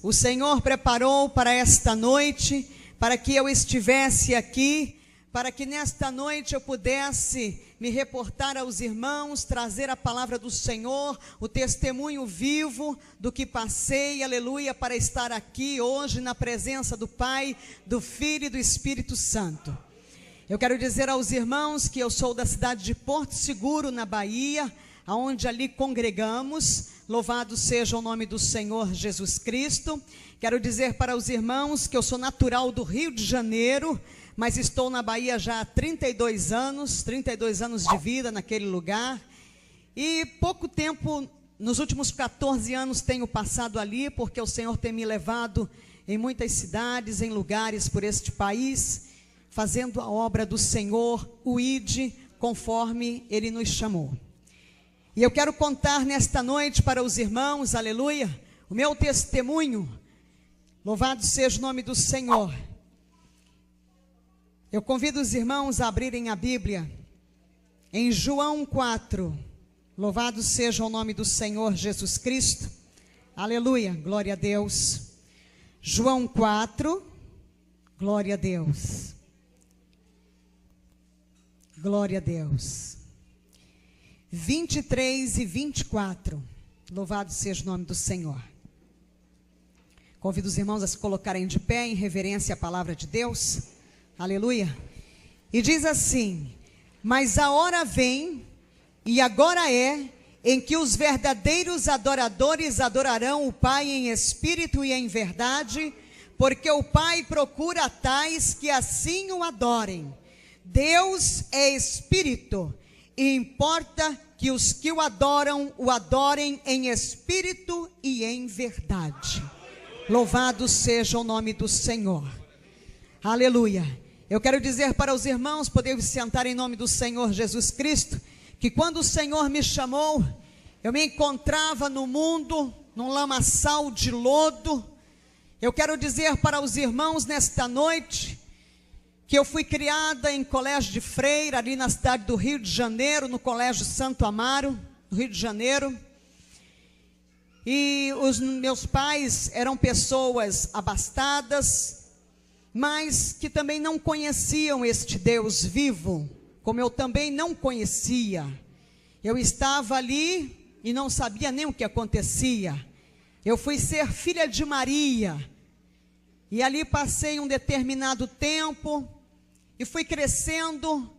o Senhor preparou para esta noite, para que eu estivesse aqui, para que nesta noite eu pudesse me reportar aos irmãos, trazer a palavra do Senhor, o testemunho vivo do que passei, aleluia, para estar aqui hoje na presença do Pai, do Filho e do Espírito Santo. Eu quero dizer aos irmãos que eu sou da cidade de Porto Seguro, na Bahia, aonde ali congregamos. Louvado seja o nome do Senhor Jesus Cristo. Quero dizer para os irmãos que eu sou natural do Rio de Janeiro, mas estou na Bahia já há 32 anos de vida naquele lugar. E pouco tempo, nos últimos 14 anos tenho passado ali, porque o Senhor tem me levado em muitas cidades, em lugares por este país, fazendo a obra do Senhor, o ID, conforme Ele nos chamou. E eu quero contar nesta noite para os irmãos, aleluia, o meu testemunho. Louvado seja o nome do Senhor. Eu convido os irmãos a abrirem a Bíblia em João 4. Louvado seja o nome do Senhor Jesus Cristo. Aleluia, glória a Deus. João 4, glória a Deus. Glória a Deus. 23 e 24. Louvado seja o nome do Senhor. Convido os irmãos a se colocarem de pé em reverência à palavra de Deus. Aleluia. E diz assim: mas a hora vem, e agora é, em que os verdadeiros adoradores adorarão o Pai em espírito e em verdade, porque o Pai procura tais que assim o adorem. Deus é espírito, e importa que os que o adorem em espírito e em verdade. Louvado seja o nome do Senhor. Aleluia. Eu quero dizer para os irmãos, poderem se sentar em nome do Senhor Jesus Cristo, que quando o Senhor me chamou, eu me encontrava no mundo, num lamaçal de lodo. Eu quero dizer para os irmãos nesta noite, que eu fui criada em colégio de freira, ali na cidade do Rio de Janeiro, no colégio Santo Amaro, no Rio de Janeiro. E os meus pais eram pessoas abastadas, mas que também não conheciam este Deus vivo, como eu também não conhecia. Eu estava ali e não sabia nem o que acontecia. Eu fui ser filha de Maria, e ali passei um determinado tempo, e fui crescendo,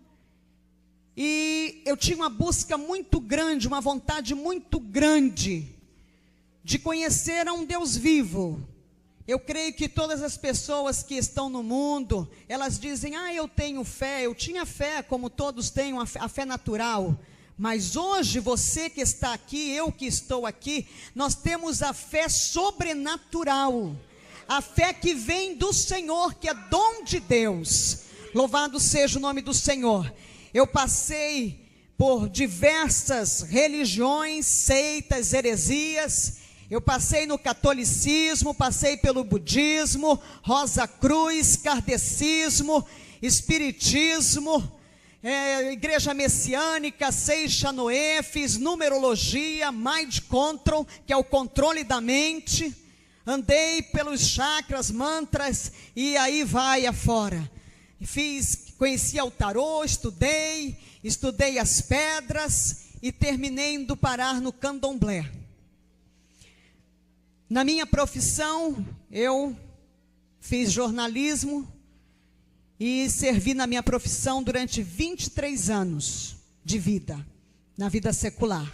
e eu tinha uma busca muito grande, uma vontade muito grande, de conhecer a um Deus vivo. Eu creio que todas as pessoas que estão no mundo, elas dizem, eu tenho fé, eu tinha fé, como todos têm, a fé natural. Mas hoje, você que está aqui, eu que estou aqui, nós temos a fé sobrenatural. A fé que vem do Senhor, que é dom de Deus. Louvado seja o nome do Senhor. Eu passei por diversas religiões, seitas, heresias. Eu passei no catolicismo, passei pelo budismo, Rosa Cruz, kardecismo, espiritismo, igreja messiânica, Seixa Noé, fiz numerologia, mind control, que é o controle da mente. Andei pelos chakras, mantras, e aí vai afora. Conheci o tarô, estudei as pedras, e terminei indo parar no candomblé. Na minha profissão, eu fiz jornalismo e servi na minha profissão durante 23 anos de vida, na vida secular.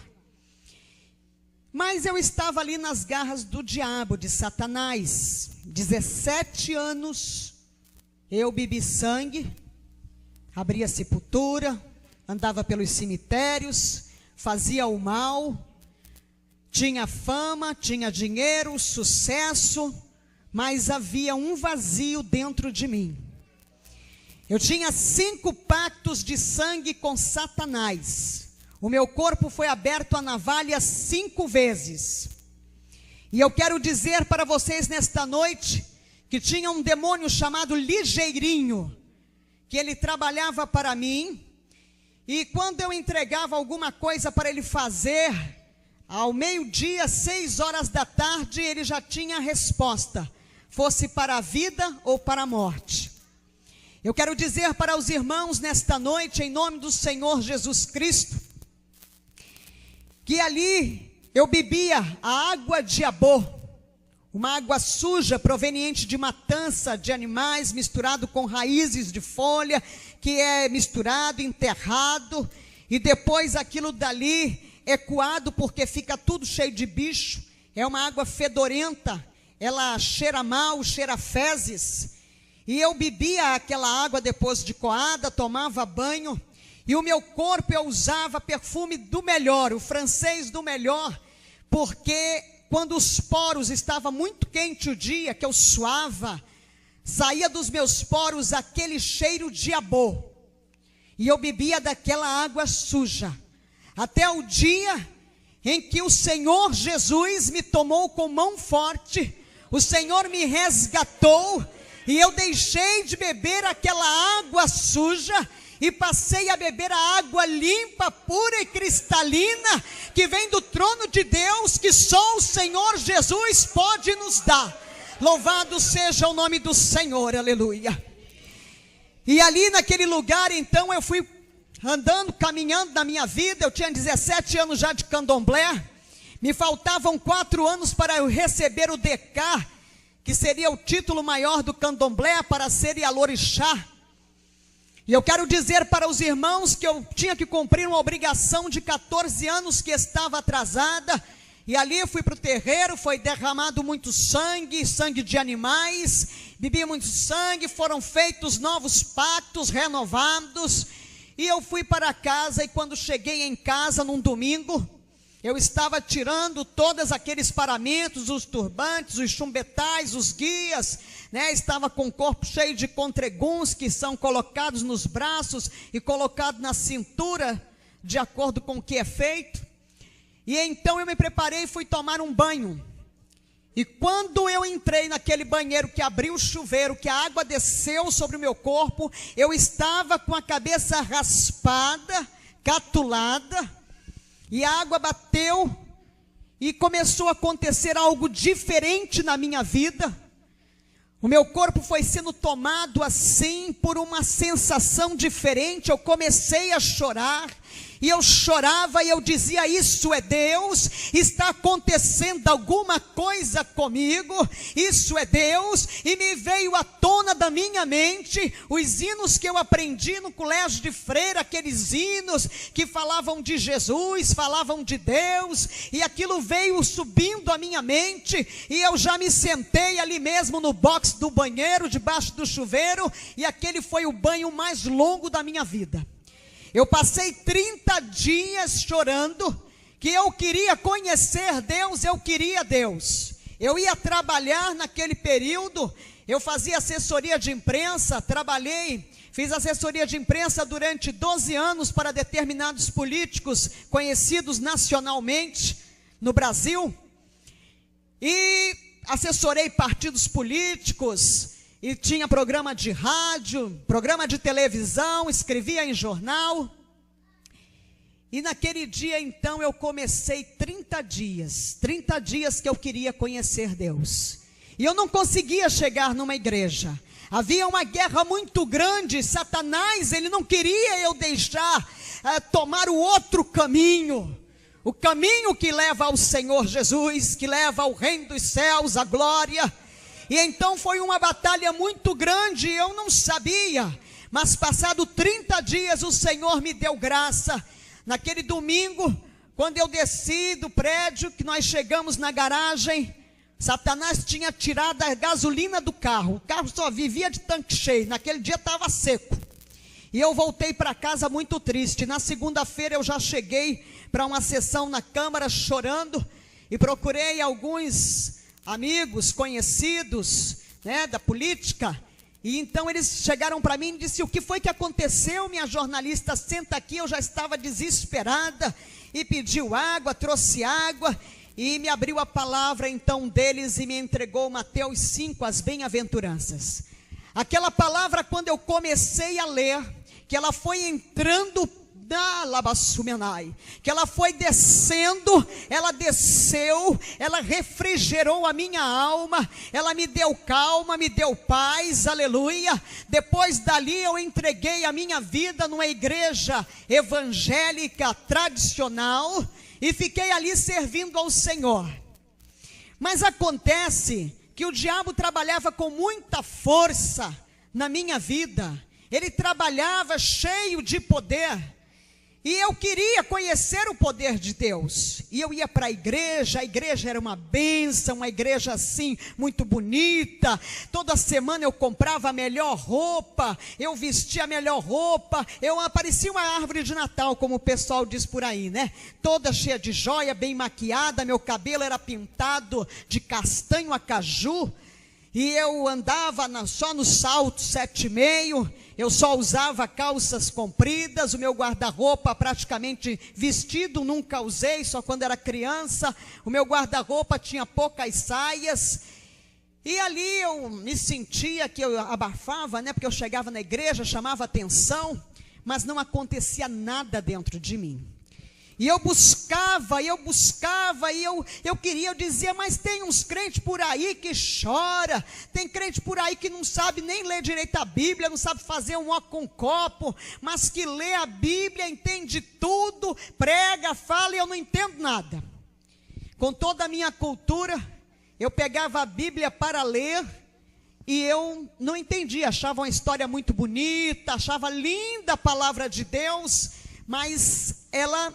Mas eu estava ali nas garras do diabo, de Satanás. 17 anos, eu bebi sangue, abria sepultura, andava pelos cemitérios, fazia o mal. Tinha fama, tinha dinheiro, sucesso, mas havia um vazio dentro de mim. Eu tinha 5 pactos de sangue com Satanás. O meu corpo foi aberto à navalha 5 vezes. E eu quero dizer para vocês nesta noite, que tinha um demônio chamado Ligeirinho, que ele trabalhava para mim, e quando eu entregava alguma coisa para ele fazer, ao meio-dia, 6 horas da tarde, ele já tinha a resposta, fosse para a vida ou para a morte. Eu quero dizer para os irmãos nesta noite, em nome do Senhor Jesus Cristo, que ali eu bebia a água de Jabó, uma água suja proveniente de matança de animais, misturado com raízes de folha, que é misturado, enterrado, e depois aquilo dali é coado porque fica tudo cheio de bicho. É uma água fedorenta, ela cheira mal, cheira fezes. E eu bebia aquela água depois de coada, tomava banho, e o meu corpo eu usava perfume do melhor, o francês do melhor, porque quando os poros estavam muito quente o dia, que eu suava, saía dos meus poros aquele cheiro de Jabó, e eu bebia daquela água suja, até o dia em que o Senhor Jesus me tomou com mão forte, o Senhor me resgatou, e eu deixei de beber aquela água suja, e passei a beber a água limpa, pura e cristalina, que vem do trono de Deus, que só o Senhor Jesus pode nos dar. Louvado seja o nome do Senhor, aleluia. E ali naquele lugar, então, eu fui andando, caminhando na minha vida. Eu tinha 17 anos já de candomblé, me faltavam 4 anos para eu receber o DK, que seria o título maior do candomblé, para ser Ialorixá. E eu quero dizer para os irmãos que eu tinha que cumprir uma obrigação de 14 anos que estava atrasada. E ali eu fui para o terreiro, foi derramado muito sangue, sangue de animais, bebi muito sangue, foram feitos novos pactos, renovados. E eu fui para casa, e quando cheguei em casa num domingo, eu estava tirando todos aqueles paramentos, os turbantes, os chumbetais, os guias, né? Estava com o corpo cheio de contreguns que são colocados nos braços e colocados na cintura, de acordo com o que é feito. E então eu me preparei e fui tomar um banho. E quando eu entrei naquele banheiro, que abriu o chuveiro, que a água desceu sobre o meu corpo, eu estava com a cabeça raspada, catulada, e a água bateu, e começou a acontecer algo diferente na minha vida. O meu corpo foi sendo tomado assim, por uma sensação diferente. Eu comecei a chorar, e eu chorava, e eu dizia: isso é Deus, está acontecendo alguma coisa comigo, isso é Deus. E me veio à tona da minha mente os hinos que eu aprendi no colégio de freira, aqueles hinos que falavam de Jesus, falavam de Deus, e aquilo veio subindo à minha mente, e eu já me sentei ali mesmo no box do banheiro, debaixo do chuveiro, e aquele foi o banho mais longo da minha vida. Eu passei 30 dias chorando, que eu queria conhecer Deus, eu queria Deus. Eu ia trabalhar naquele período, eu fazia assessoria de imprensa, fiz assessoria de imprensa durante 12 anos para determinados políticos conhecidos nacionalmente no Brasil, e assessorei partidos políticos, e tinha programa de rádio, programa de televisão, escrevia em jornal. E naquele dia então eu comecei 30 dias que eu queria conhecer Deus. E eu não conseguia chegar numa igreja. Havia uma guerra muito grande. Satanás, ele não queria eu deixar tomar o outro caminho. O caminho que leva ao Senhor Jesus, que leva ao reino dos céus, a glória. E então foi uma batalha muito grande, eu não sabia, mas passado 30 dias o Senhor me deu graça. Naquele domingo, quando eu desci do prédio, que nós chegamos na garagem, Satanás tinha tirado a gasolina do carro, o carro só vivia de tanque cheio, naquele dia estava seco. E eu voltei para casa muito triste. Na segunda-feira eu já cheguei para uma sessão na Câmara chorando, e procurei alguns amigos, conhecidos, né, da política, e então eles chegaram para mim e disseram: o que foi que aconteceu, minha jornalista? Senta aqui. Eu já estava desesperada, e pediu água, trouxe água, e me abriu a palavra então deles, e me entregou Mateus 5, as bem-aventuranças. Aquela palavra, quando eu comecei a ler, que ela foi entrando que ela foi descendo, ela desceu, ela refrigerou a minha alma, ela me deu calma, me deu paz, aleluia. Depois dali eu entreguei a minha vida numa igreja evangélica tradicional e fiquei ali servindo ao Senhor. Mas acontece que o diabo trabalhava com muita força na minha vida, ele trabalhava cheio de poder, e eu queria conhecer o poder de Deus, e eu ia para a igreja era uma bênção, uma igreja assim, muito bonita, toda semana eu comprava a melhor roupa, eu vestia a melhor roupa, eu parecia uma árvore de Natal, como o pessoal diz por aí, né? Toda cheia de joia, bem maquiada, meu cabelo era pintado de castanho a caju, e eu andava só no salto 7,5, eu só usava calças compridas, o meu guarda-roupa praticamente vestido, nunca usei, só quando era criança, o meu guarda-roupa tinha poucas saias, e ali eu me sentia que eu abafava, né, porque eu chegava na igreja, chamava atenção, mas não acontecia nada dentro de mim. E eu buscava, e eu queria, eu dizia, mas tem uns crentes por aí que chora, tem crente por aí que não sabe nem ler direito a Bíblia, não sabe fazer um ó com um copo, mas que lê a Bíblia, entende tudo, prega, fala, e eu não entendo nada. Com toda a minha cultura, eu pegava a Bíblia para ler, e eu não entendia, achava uma história muito bonita, achava linda a palavra de Deus, mas ela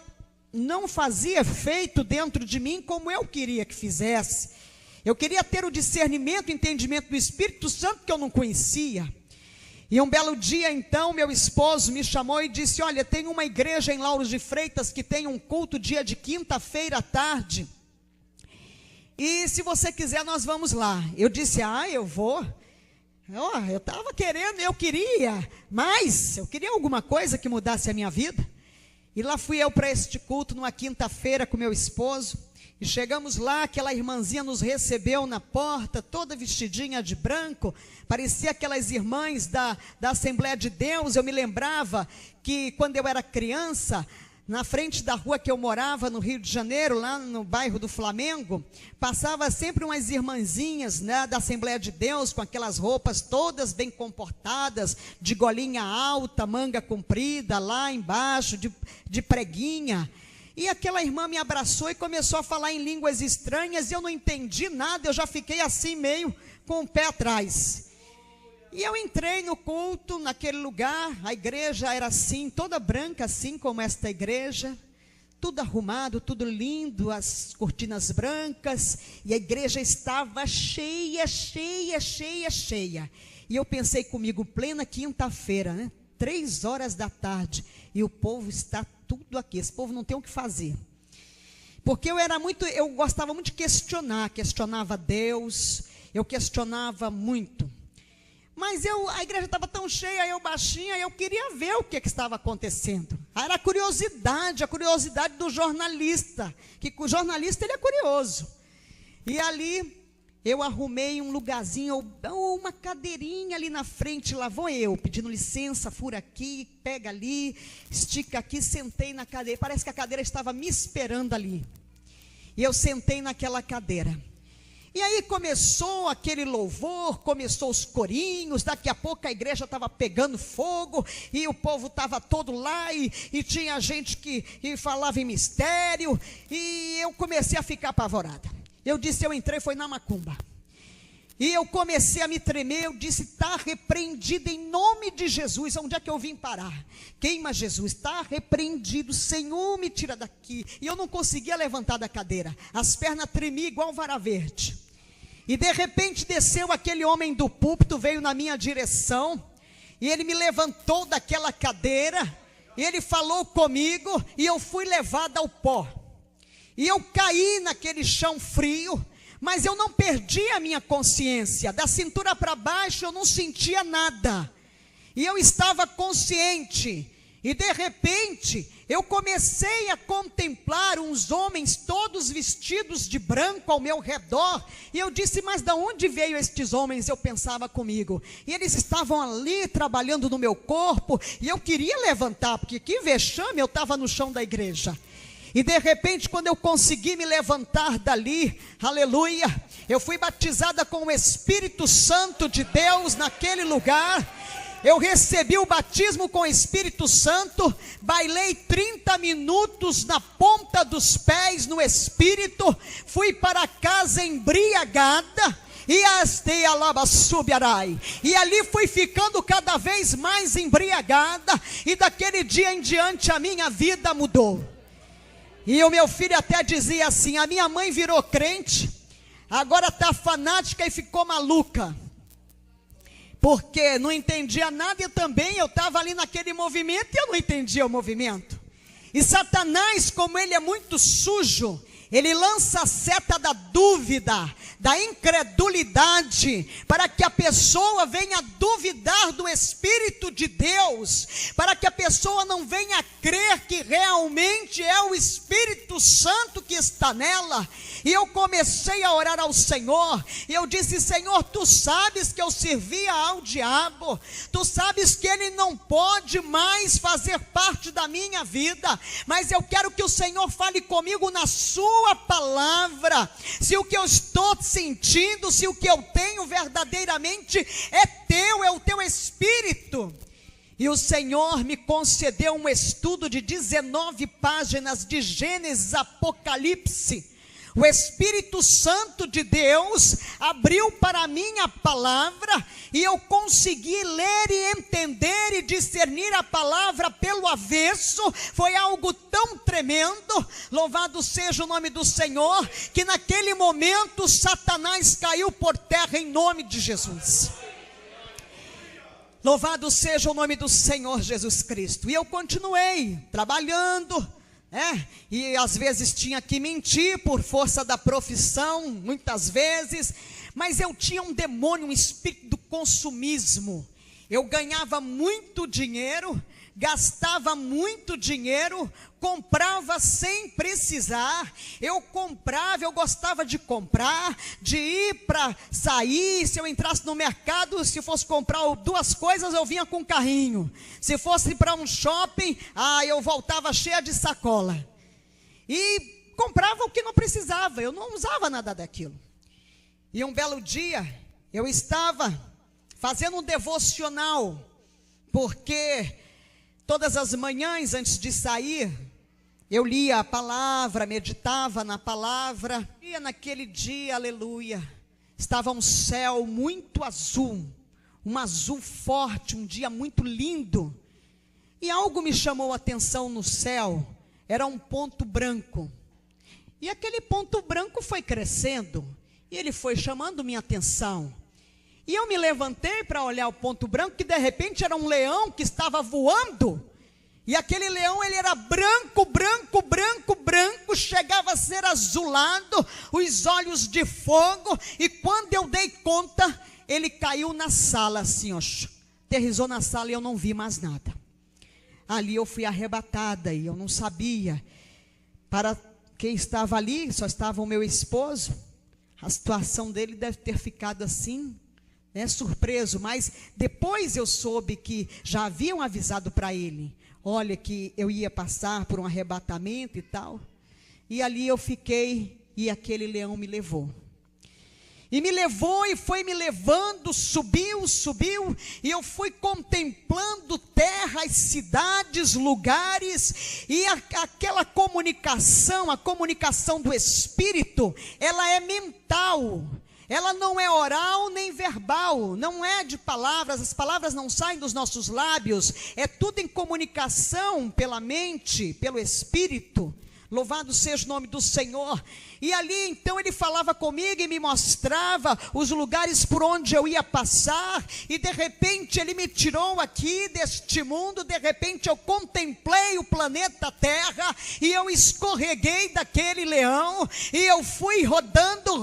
não fazia efeito dentro de mim como eu queria que fizesse. Eu queria ter o discernimento, o entendimento do Espírito Santo que eu não conhecia. E um belo dia então, meu esposo me chamou e disse, olha, tem uma igreja em Lauro de Freitas que tem um culto dia de quinta-feira à tarde, e se você quiser nós vamos lá. Eu disse, eu vou. Eu estava querendo, eu queria alguma coisa que mudasse a minha vida. E lá fui eu para este culto, numa quinta-feira com meu esposo, e chegamos lá, aquela irmãzinha nos recebeu na porta, toda vestidinha de branco, parecia aquelas irmãs da Assembleia de Deus. Eu me lembrava que quando eu era criança, na frente da rua que eu morava, no Rio de Janeiro, lá no bairro do Flamengo, passava sempre umas irmãzinhas, né, da Assembleia de Deus, com aquelas roupas todas bem comportadas, de golinha alta, manga comprida, lá embaixo, de preguinha. E aquela irmã me abraçou e começou a falar em línguas estranhas, e eu não entendi nada, eu já fiquei assim meio com o pé atrás. E eu entrei no culto, naquele lugar, a igreja era assim, toda branca, assim como esta igreja, tudo arrumado, tudo lindo, as cortinas brancas, e a igreja estava cheia, cheia, cheia, cheia. E eu pensei comigo, plena quinta-feira, né, 3 horas da tarde, e o povo está tudo aqui, esse povo não tem o que fazer. Porque eu gostava muito de questionava Deus, eu questionava muito. Mas a igreja estava tão cheia, eu baixinha, eu queria ver o que estava acontecendo. Era a curiosidade do jornalista, que o jornalista ele é curioso. E ali eu arrumei um lugarzinho, uma cadeirinha ali na frente, lá vou eu, pedindo licença, fura aqui, pega ali, estica aqui, sentei na cadeira, parece que a cadeira estava me esperando ali. E eu sentei naquela cadeira. E aí começou aquele louvor, começou os corinhos, daqui a pouco a igreja estava pegando fogo, e o povo estava todo lá, e tinha gente que falava em mistério, e eu comecei a ficar apavorada. Eu disse, eu entrei, foi na macumba. E eu comecei a me tremer, eu disse, está repreendido em nome de Jesus. Onde é que eu vim parar? Queima Jesus, está repreendido, Senhor, me tira daqui. E eu não conseguia levantar da cadeira, as pernas tremiam igual vara verde. E de repente desceu aquele homem do púlpito, veio na minha direção, e ele me levantou daquela cadeira, e ele falou comigo, e eu fui levada ao pó. E eu caí naquele chão frio, mas eu não perdi a minha consciência, da cintura para baixo eu não sentia nada, e eu estava consciente, E de repente, eu comecei a contemplar uns homens todos vestidos de branco ao meu redor. E eu disse, mas de onde veio estes homens? Eu pensava comigo. E eles estavam ali trabalhando no meu corpo. E eu queria levantar, porque que vexame, eu estava no chão da igreja. E de repente, quando eu consegui me levantar dali, aleluia, eu fui batizada com o Espírito Santo de Deus naquele lugar. Eu recebi o batismo com o Espírito Santo, bailei 30 minutos na ponta dos pés no Espírito, fui para casa embriagada, e ali fui ficando cada vez mais embriagada, e daquele dia em diante a minha vida mudou. E o meu filho até dizia assim, a minha mãe virou crente, agora está fanática e ficou maluca. Porque não entendia nada e também eu estava ali naquele movimento e eu não entendia o movimento. E Satanás, como ele é muito sujo, ele lança a seta da dúvida, da incredulidade, para que a pessoa venha duvidar do Espírito de Deus, para que a pessoa não venha crer que realmente é o Espírito Santo que está nela. E eu comecei a orar ao Senhor, e eu disse, Senhor, Tu sabes que eu servia ao diabo, Tu sabes que ele não pode mais fazer parte da minha vida, mas eu quero que o Senhor fale comigo na Sua palavra, se o que eu estou sentindo, se o que eu tenho verdadeiramente é Teu, é o Teu Espírito. E o Senhor me concedeu um estudo de 19 páginas de Gênesis, Apocalipse. O Espírito Santo de Deus abriu para mim a palavra e eu consegui ler e entender e discernir a palavra pelo avesso. Foi algo tão tremendo, louvado seja o nome do Senhor, que naquele momento Satanás caiu por terra em nome de Jesus. Louvado seja o nome do Senhor Jesus Cristo. E eu continuei trabalhando, e às vezes tinha que mentir por força da profissão, muitas vezes, mas eu tinha um demônio, um espírito do consumismo. Eu ganhava muito dinheiro, gastava muito dinheiro, comprava sem precisar. Eu gostava de comprar, de ir para sair. Se eu entrasse no mercado, se fosse comprar 2 coisas, eu vinha com carrinho. Se fosse para um shopping, eu voltava cheia de sacola. E comprava o que não precisava, eu não usava nada daquilo. E um belo dia, eu estava fazendo um devocional, porque todas as manhãs antes de sair, eu lia a palavra, meditava na palavra. E naquele dia, aleluia, estava um céu muito azul, um azul forte, um dia muito lindo. E algo me chamou a atenção no céu, era um ponto branco. E aquele ponto branco foi crescendo, e ele foi chamando minha atenção. E eu me levantei para olhar o ponto branco, que de repente era um leão que estava voando. E aquele leão, ele era branco, branco, branco, branco, chegava a ser azulado, os olhos de fogo. E quando eu dei conta, ele caiu na sala assim, aterrissou na sala e eu não vi mais nada. Ali eu fui arrebatada e eu não sabia. Para quem estava ali, só estava o meu esposo. A situação dele deve ter ficado assim, surpreso, mas depois eu soube que já haviam avisado para ele, olha que eu ia passar por um arrebatamento e tal, e ali eu fiquei, e aquele leão me levou, e foi me levando, subiu, e eu fui contemplando terras, cidades, lugares, e aquela comunicação, a comunicação do Espírito, ela é mental, ela não é oral nem verbal, não é de palavras, as palavras não saem dos nossos lábios, é tudo em comunicação pela mente, pelo Espírito. Louvado seja o nome do Senhor. E ali então ele falava comigo e me mostrava os lugares por onde eu ia passar. E de repente ele me tirou aqui deste mundo. De repente eu contemplei o planeta Terra, e eu escorreguei daquele leão, e eu fui rodando,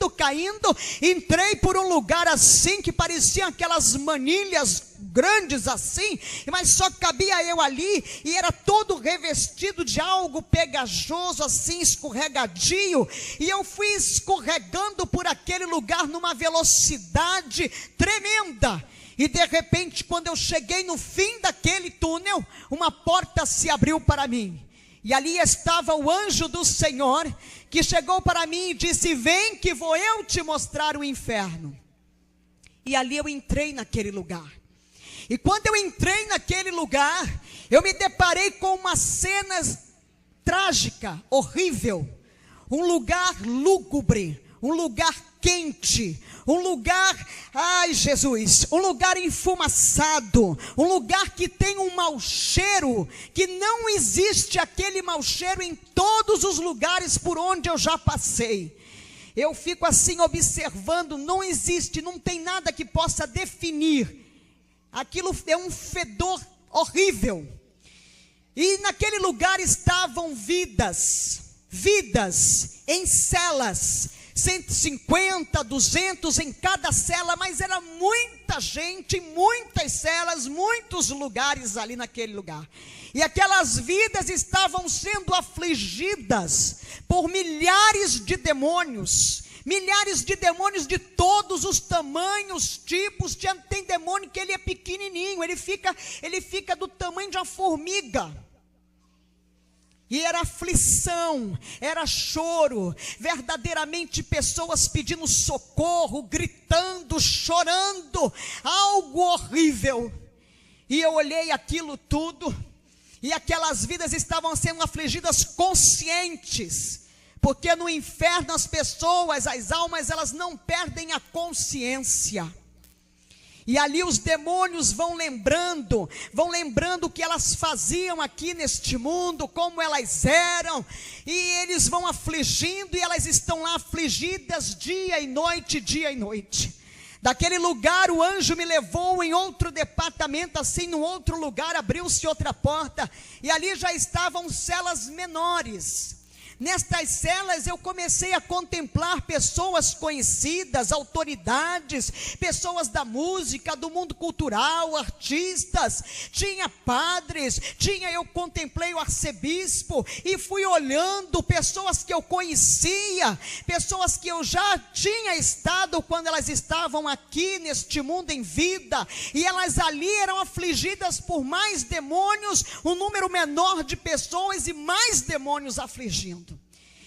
caindo. Entrei por um lugar assim que pareciam aquelas manilhas grandes assim, mas só cabia eu ali, e era todo revestido de algo pegajoso, assim, escorregadio, e eu fui escorregando por aquele lugar numa velocidade tremenda. E de repente, quando eu cheguei no fim daquele túnel, uma porta se abriu para mim. E ali estava o anjo do Senhor, que chegou para mim e disse: vem que vou eu te mostrar o inferno. E ali eu entrei naquele lugar. E quando eu entrei naquele lugar, eu me deparei com uma cena trágica, horrível. Um lugar lúgubre, um lugar quente, um lugar, ai Jesus, um lugar enfumaçado, um lugar que tem um mau cheiro, que não existe aquele mau cheiro em todos os lugares por onde eu já passei. Eu fico assim observando, não existe, não tem nada que possa definir. Aquilo é um fedor horrível. E naquele lugar estavam vidas em celas, 150, 200 em cada cela, mas era muita gente, muitas celas, muitos lugares ali naquele lugar. E aquelas vidas estavam sendo afligidas por milhares de demônios de todos os tamanhos, tipos. Tem demônio que ele é pequenininho, ele fica do tamanho de uma formiga. E era aflição, era choro, verdadeiramente pessoas pedindo socorro, gritando, chorando, algo horrível. E eu olhei aquilo tudo, e aquelas vidas estavam sendo afligidas conscientes, porque no inferno as pessoas, as almas, elas não perdem a consciência. E ali os demônios vão lembrando o que elas faziam aqui neste mundo, como elas eram, e eles vão afligindo, e elas estão lá afligidas dia e noite, dia e noite. Daquele lugar o anjo me levou em outro departamento, assim, num outro lugar, abriu-se outra porta, e ali já estavam celas menores. Nestas celas eu comecei a contemplar pessoas conhecidas, autoridades, pessoas da música, do mundo cultural, artistas, tinha padres, eu contemplei o arcebispo, e fui olhando pessoas que eu conhecia, pessoas que eu já tinha estado quando elas estavam aqui neste mundo em vida, e elas ali eram afligidas por mais demônios, um número menor de pessoas e mais demônios afligindo.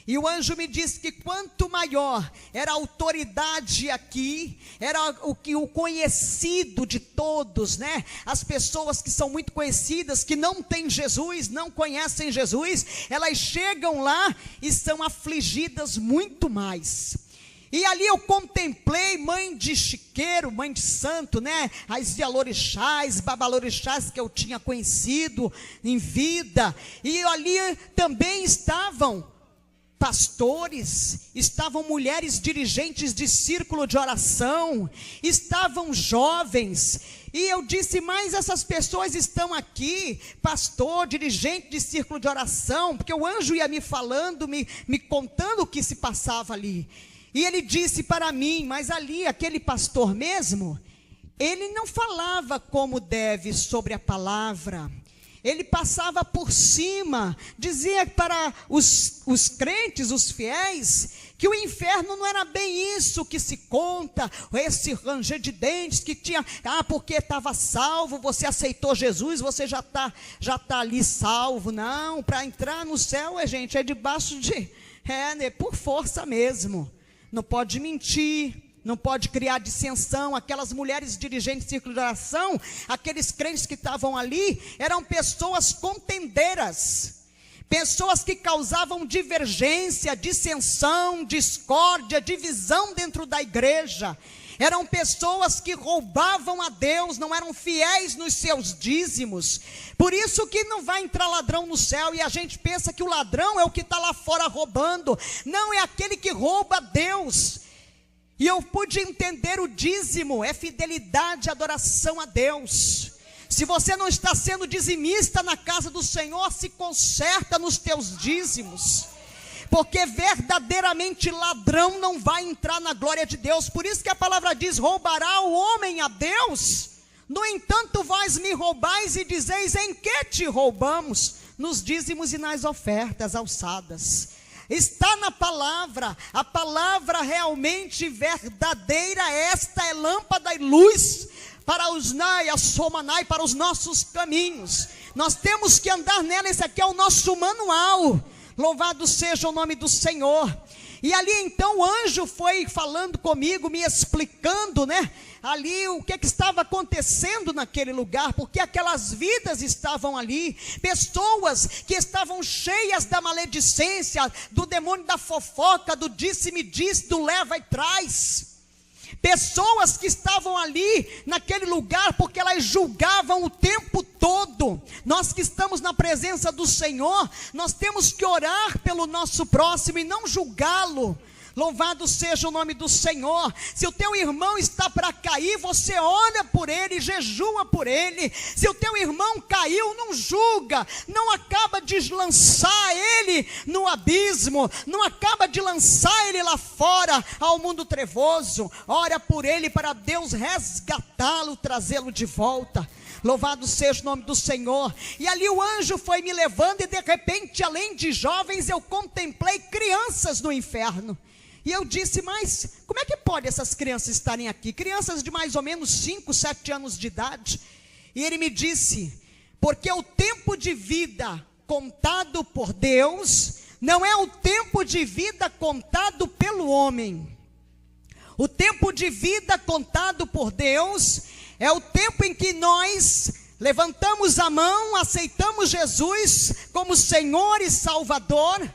E o anjo me disse que quanto maior era a autoridade aqui, era o conhecido de todos, né? As pessoas que são muito conhecidas, que não têm Jesus, não conhecem Jesus, elas chegam lá e são afligidas muito mais. E ali eu contemplei mãe de chiqueiro, mãe de santo, né? As Yalorixás, babalorixás que eu tinha conhecido em vida. E ali também estavam pastores, estavam mulheres dirigentes de círculo de oração, estavam jovens. E eu disse, mas essas pessoas estão aqui, pastor, dirigente de círculo de oração, porque o anjo ia me falando, me contando o que se passava ali. E ele disse para mim, mas ali, aquele pastor mesmo, ele não falava como deve sobre a palavra. Ele passava por cima, dizia para os crentes, os fiéis, que o inferno não era bem isso que se conta, esse ranger de dentes que tinha, porque estava salvo, você aceitou Jesus, você já tá ali salvo. Não, para entrar no céu, gente, é debaixo por força mesmo, não pode mentir, não pode criar dissensão. Aquelas mulheres dirigentes de círculo de oração, aqueles crentes que estavam ali, eram pessoas contendeiras, pessoas que causavam divergência, dissensão, discórdia, divisão dentro da igreja. Eram pessoas que roubavam a Deus, não eram fiéis nos seus dízimos. Por isso que não vai entrar ladrão no céu, e a gente pensa que o ladrão é o que está lá fora roubando. Não, é aquele que rouba a Deus. E eu pude entender o dízimo, é fidelidade, adoração a Deus. Se você não está sendo dizimista na casa do Senhor, se conserta nos teus dízimos, porque verdadeiramente ladrão não vai entrar na glória de Deus. Por isso que a palavra diz, roubará o homem a Deus? No entanto, vós me roubais e dizeis: em que te roubamos? Nos dízimos e nas ofertas alçadas. Está na palavra, a palavra realmente verdadeira. Esta é lâmpada e luz para os para os nossos caminhos. Nós temos que andar nela. Esse aqui é o nosso manual. Louvado seja o nome do Senhor. E ali então o anjo foi falando comigo, me explicando, ali o que estava acontecendo naquele lugar, porque aquelas vidas estavam ali, pessoas que estavam cheias da maledicência, do demônio da fofoca, do disse-me disse, do leva e traz. Pessoas que estavam ali naquele lugar porque elas julgavam o tempo todo. Nós que estamos na presença do Senhor, nós temos que orar pelo nosso próximo e não julgá-lo. Louvado seja o nome do Senhor. Se o teu irmão está para cair, você ora por ele, jejua por ele. Se o teu irmão caiu, não julga, não acaba de lançar ele no abismo, não acaba de lançar ele lá fora ao mundo trevoso. Ora por ele para Deus resgatá-lo, trazê-lo de volta. Louvado seja o nome do Senhor. E ali o anjo foi me levando e de repente, além de jovens, eu contemplei crianças no inferno. E eu disse: mas como é que pode essas crianças estarem aqui? Crianças de mais ou menos 5, 7 anos de idade. E ele me disse: porque o tempo de vida contado por Deus não é o tempo de vida contado pelo homem. O tempo de vida contado por Deus é o tempo em que nós levantamos a mão, aceitamos Jesus como Senhor e Salvador.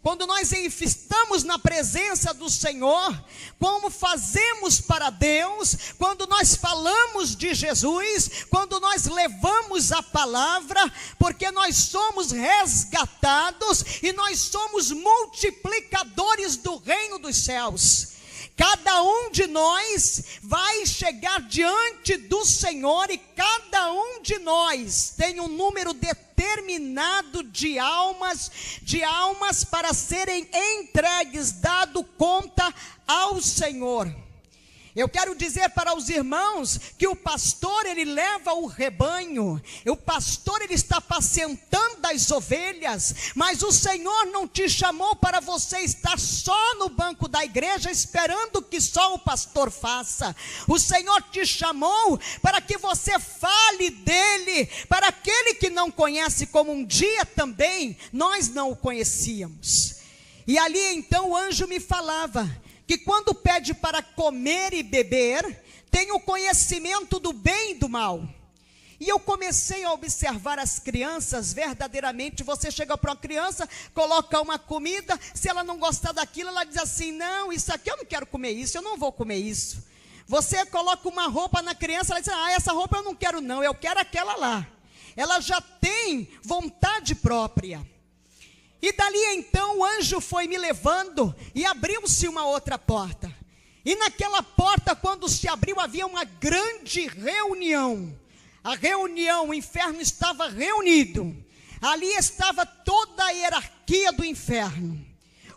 Quando nós estamos na presença do Senhor, como fazemos para Deus, quando nós falamos de Jesus, quando nós levamos a palavra, porque nós somos resgatados e nós somos multiplicadores do reino dos céus. Cada um de nós vai chegar diante do Senhor e cada um de nós tem um número determinado de almas para serem entregues, dado conta ao Senhor. Eu quero dizer para os irmãos que o pastor, ele leva o rebanho, o pastor, ele está apacentando as ovelhas, mas o Senhor não te chamou para você estar só no banco da igreja, esperando que só o pastor faça. O Senhor te chamou para que você fale dele, para aquele que não conhece, como um dia também nós não o conhecíamos. E ali então o anjo me falava que quando pede para comer e beber, tem o conhecimento do bem e do mal. E eu comecei a observar as crianças. Verdadeiramente, você chega para uma criança, coloca uma comida, se ela não gostar daquilo, ela diz assim: não, isso aqui eu não quero comer isso, eu não vou comer isso. Você coloca uma roupa na criança, ela diz: essa roupa eu não quero não, eu quero aquela lá. Ela já tem vontade própria. E dali então o anjo foi me levando e abriu-se uma outra porta. E naquela porta, quando se abriu, havia uma grande reunião. A reunião, o inferno estava reunido. Ali estava toda a hierarquia do inferno.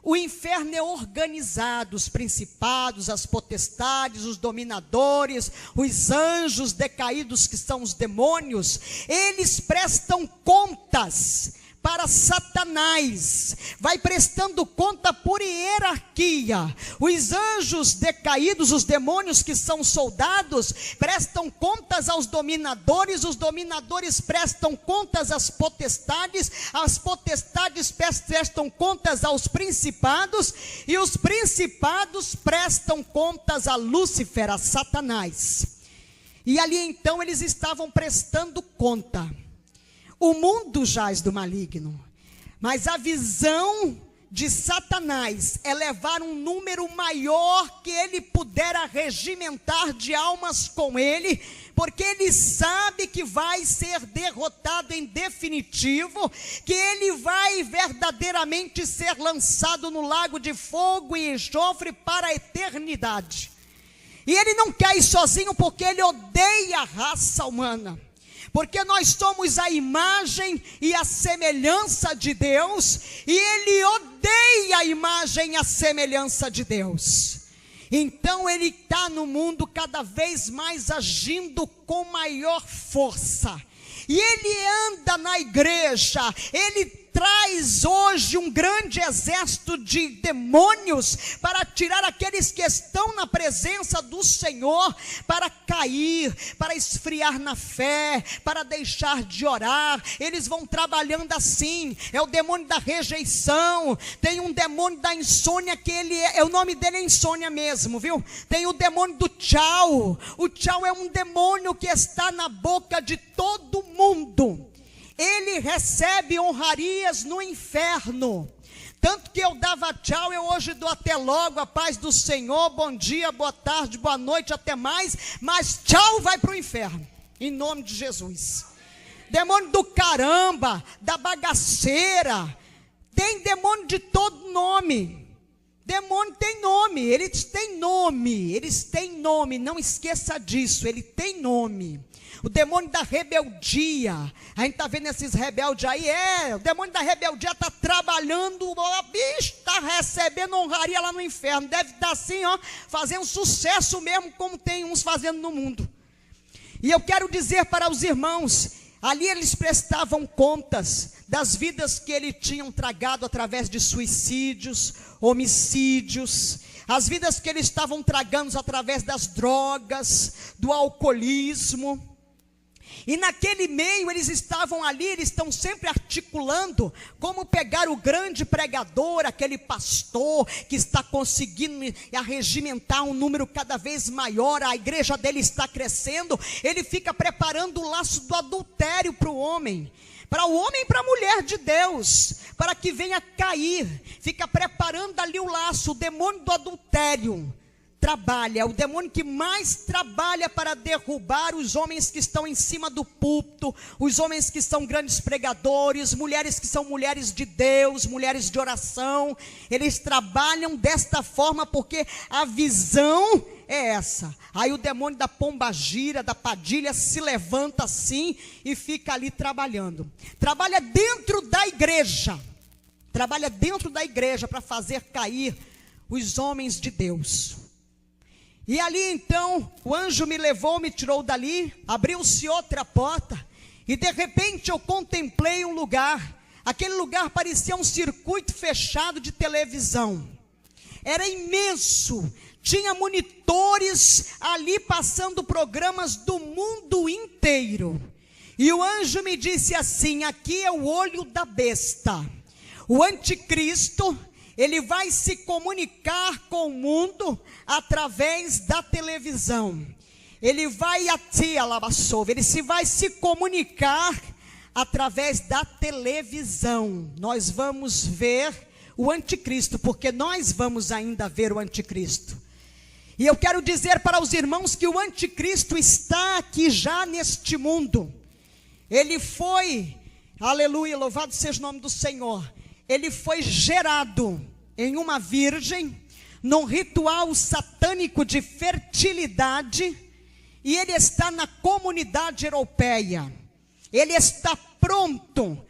O inferno é organizado, os principados, as potestades, os dominadores, os anjos decaídos que são os demônios. Eles prestam contas para Satanás, vai prestando conta por hierarquia. Os anjos decaídos, os demônios que são soldados, prestam contas aos dominadores, os dominadores prestam contas às potestades, as potestades prestam contas aos principados, e os principados prestam contas a Lúcifer, a Satanás. E ali então eles estavam prestando conta. O mundo jaz do maligno, mas a visão de Satanás é levar um número maior que ele pudera regimentar de almas com ele, porque ele sabe que vai ser derrotado em definitivo, que ele vai verdadeiramente ser lançado no lago de fogo e enxofre para a eternidade. E ele não quer ir sozinho, porque ele odeia a raça humana. Porque nós somos a imagem e a semelhança de Deus, e ele odeia a imagem e a semelhança de Deus. Então ele está no mundo cada vez mais agindo com maior força. E ele anda na igreja, ele traz hoje um grande exército de demônios para tirar aqueles que estão na presença do Senhor, para cair, para esfriar na fé, para deixar de orar. Eles vão trabalhando assim. É o demônio da rejeição, tem um demônio da insônia, que o nome dele é insônia mesmo, viu? Tem o demônio do tchau. O tchau é um demônio que está na boca de todo mundo. Ele recebe honrarias no inferno. Tanto que eu dava tchau, eu hoje dou até logo, a paz do Senhor, bom dia, boa tarde, boa noite, até mais. Mas tchau vai para o inferno, em nome de Jesus. Demônio do caramba, da bagaceira. Tem demônio de todo nome. Demônio tem nome, eles têm nome, não esqueça disso, ele tem nome. O demônio da rebeldia, a gente está vendo esses rebeldes aí, o demônio da rebeldia está trabalhando, está recebendo honraria lá no inferno, deve estar assim, fazendo sucesso mesmo, como tem uns fazendo no mundo. E eu quero dizer para os irmãos, ali eles prestavam contas das vidas que eles tinham tragado através de suicídios, homicídios, as vidas que eles estavam tragando através das drogas, do alcoolismo. E naquele meio eles estavam ali, eles estão sempre articulando como pegar o grande pregador, aquele pastor que está conseguindo arregimentar um número cada vez maior, a igreja dele está crescendo, ele fica preparando o laço do adultério para o homem e para a mulher de Deus, para que venha cair, fica preparando ali o laço. O demônio do adultério trabalha, o demônio que mais trabalha para derrubar os homens que estão em cima do púlpito, os homens que são grandes pregadores, mulheres que são mulheres de Deus, mulheres de oração. Eles trabalham desta forma porque a visão é essa. Aí o demônio da pombagira, da padilha se levanta assim e fica ali trabalhando. Trabalha dentro da igreja para fazer cair os homens de Deus. E ali então, o anjo me levou, me tirou dali, abriu-se outra porta, e de repente eu contemplei um lugar. Aquele lugar parecia um circuito fechado de televisão, era imenso, tinha monitores ali passando programas do mundo inteiro. E o anjo me disse assim: aqui é o olho da besta, o anticristo. Ele vai se comunicar com o mundo através da televisão. Ele vai vai se comunicar através da televisão. Nós vamos ver o anticristo, porque nós vamos ainda ver o anticristo. E eu quero dizer para os irmãos que o anticristo está aqui já neste mundo. Ele foi, aleluia, louvado seja o nome do Senhor. Ele foi gerado em uma virgem, num ritual satânico de fertilidade, e ele está na comunidade europeia. Ele está pronto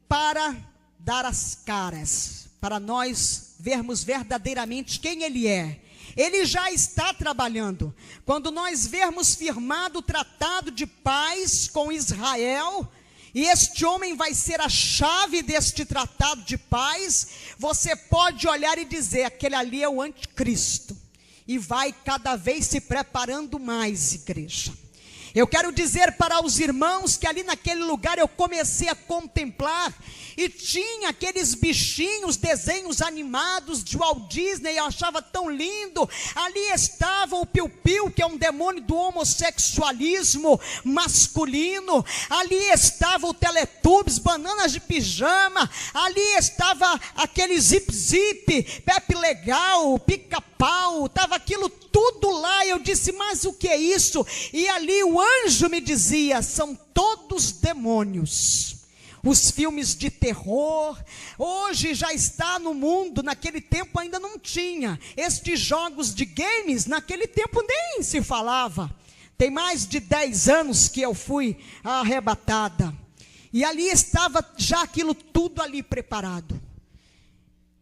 para dar as caras, para nós vermos verdadeiramente quem ele é. Ele já está trabalhando. Quando nós vermos firmado o tratado de paz com Israel, e este homem vai ser a chave deste tratado de paz, você pode olhar e dizer: aquele ali é o anticristo. E vai cada vez se preparando mais, igreja. Eu quero dizer para os irmãos que ali naquele lugar eu comecei a contemplar, e tinha aqueles bichinhos, desenhos animados de Walt Disney, eu achava tão lindo. Ali estava o Piu-Piu, que é um demônio do homossexualismo masculino. Ali estava o Teletubbies, bananas de pijama. Ali estava aquele Zip-Zip, Pepe Legal, Pica-Pau, estava aquilo tudo lá. Eu disse: mas o que é isso? E ali o anjo me dizia: são todos demônios. Os filmes de terror, hoje já está no mundo, naquele tempo ainda não tinha. Estes jogos de games, naquele tempo nem se falava. Tem mais de 10 anos que eu fui arrebatada. E ali estava já aquilo tudo ali preparado.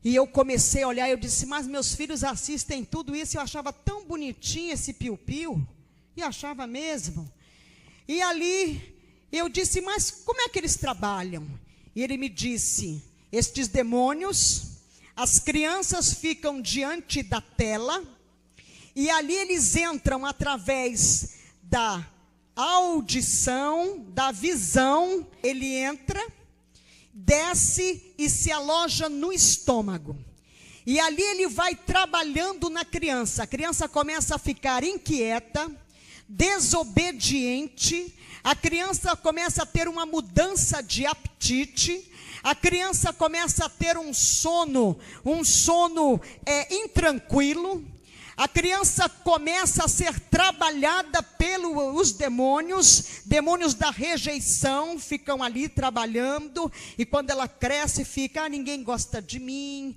E eu comecei a olhar, eu disse, mas meus filhos assistem tudo isso, eu achava tão bonitinho esse piu-piu, e achava mesmo. E ali, eu disse, mas como é que eles trabalham? E ele me disse, estes demônios, as crianças ficam diante da tela, e ali eles entram através da audição, da visão, ele entra, desce e se aloja no estômago. E ali ele vai trabalhando na criança. A criança começa a ficar inquieta, desobediente. A criança começa a ter uma mudança de apetite. A criança começa a ter um sono intranquilo. A criança começa a ser trabalhada pelos demônios da rejeição, ficam ali trabalhando, e quando ela cresce fica, ninguém gosta de mim,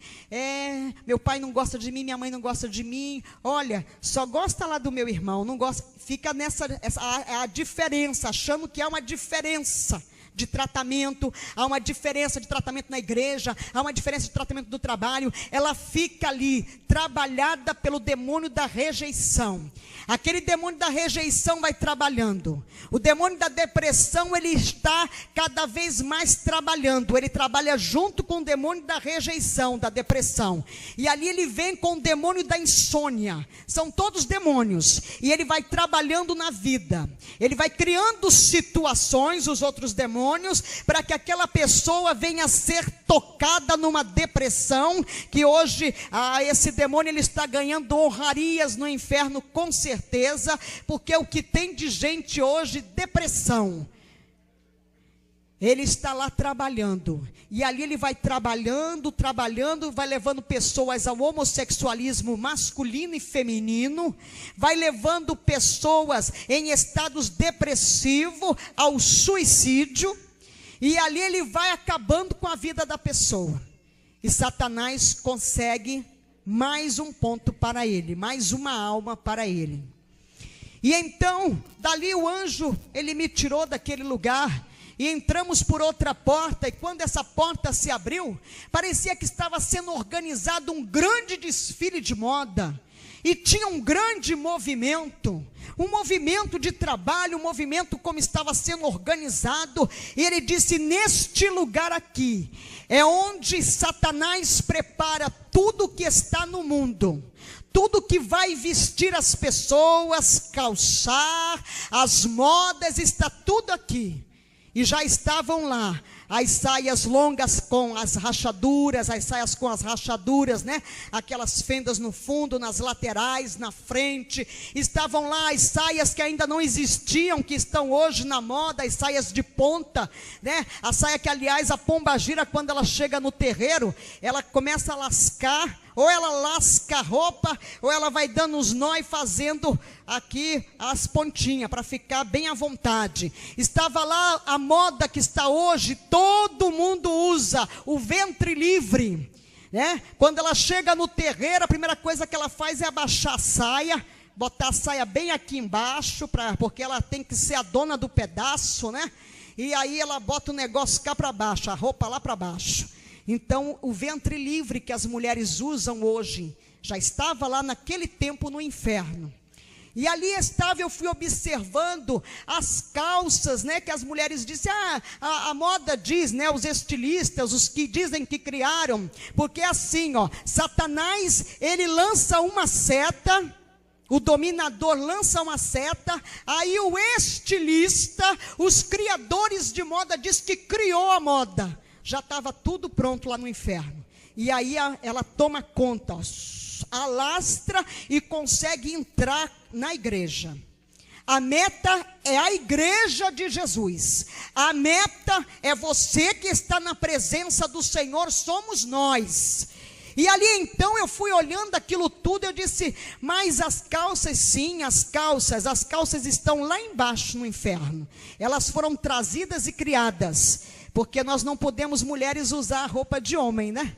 meu pai não gosta de mim, minha mãe não gosta de mim, olha, só gosta lá do meu irmão, não gosta, fica a diferença, achando que há uma diferença de tratamento, há uma diferença de tratamento na igreja, há uma diferença de tratamento do trabalho, ela fica ali, trabalhada pelo demônio da rejeição. Aquele demônio da rejeição vai trabalhando. O demônio da depressão, ele está cada vez mais trabalhando. Ele trabalha junto com o demônio da rejeição, da depressão. E ali ele vem com o demônio da insônia. São todos demônios. E ele vai trabalhando na vida. Ele vai criando situações, os outros demônios, para que aquela pessoa venha a ser tocada numa depressão, que hoje esse demônio ele está ganhando honrarias no inferno, com certeza, porque o que tem de gente hoje, depressão, ele está lá trabalhando, e ali ele vai trabalhando, vai levando pessoas ao homossexualismo masculino e feminino, vai levando pessoas em estados depressivos ao suicídio, e ali ele vai acabando com a vida da pessoa, e Satanás consegue mais um ponto para ele, mais uma alma para ele. E então, dali o anjo, ele me tirou daquele lugar, e entramos por outra porta, e quando essa porta se abriu, parecia que estava sendo organizado um grande desfile de moda, e tinha um grande movimento de trabalho, um movimento como estava sendo organizado, e ele disse, neste lugar aqui, é onde Satanás prepara tudo que está no mundo, tudo que vai vestir as pessoas, calçar, as modas, está tudo aqui. E já estavam lá as saias longas com as rachaduras, né? Aquelas fendas no fundo, nas laterais, na frente. Estavam lá as saias que ainda não existiam, que estão hoje na moda, as saias de ponta, né? A saia que, aliás, a pombagira, quando ela chega no terreiro, ela começa a lascar, ou ela lasca a roupa, ou ela vai dando uns nó e fazendo aqui as pontinhas, para ficar bem à vontade. Estava lá a moda que está hoje, todo mundo usa, o ventre livre, né? Quando ela chega no terreiro, a primeira coisa que ela faz é abaixar a saia, botar a saia bem aqui embaixo, porque ela tem que ser a dona do pedaço, né? E aí ela bota o negócio cá para baixo, a roupa lá para baixo. Então, o ventre livre que as mulheres usam hoje, já estava lá naquele tempo no inferno. E ali estava, eu fui observando as calças, né, que as mulheres dizem, a moda diz, né, os estilistas, os que dizem que criaram, porque assim, Satanás, ele lança uma seta, o dominador lança uma seta, aí o estilista, os criadores de moda, diz que criou a moda, já estava tudo pronto lá no inferno, e aí ela toma conta, alastra e consegue entrar na igreja. A meta é a igreja de Jesus, a meta é você que está na presença do Senhor, somos nós. E ali então eu fui olhando aquilo tudo, eu disse, mas as calças, sim, as calças estão lá embaixo no inferno, elas foram trazidas e criadas, porque nós não podemos, mulheres, usar roupa de homem, né?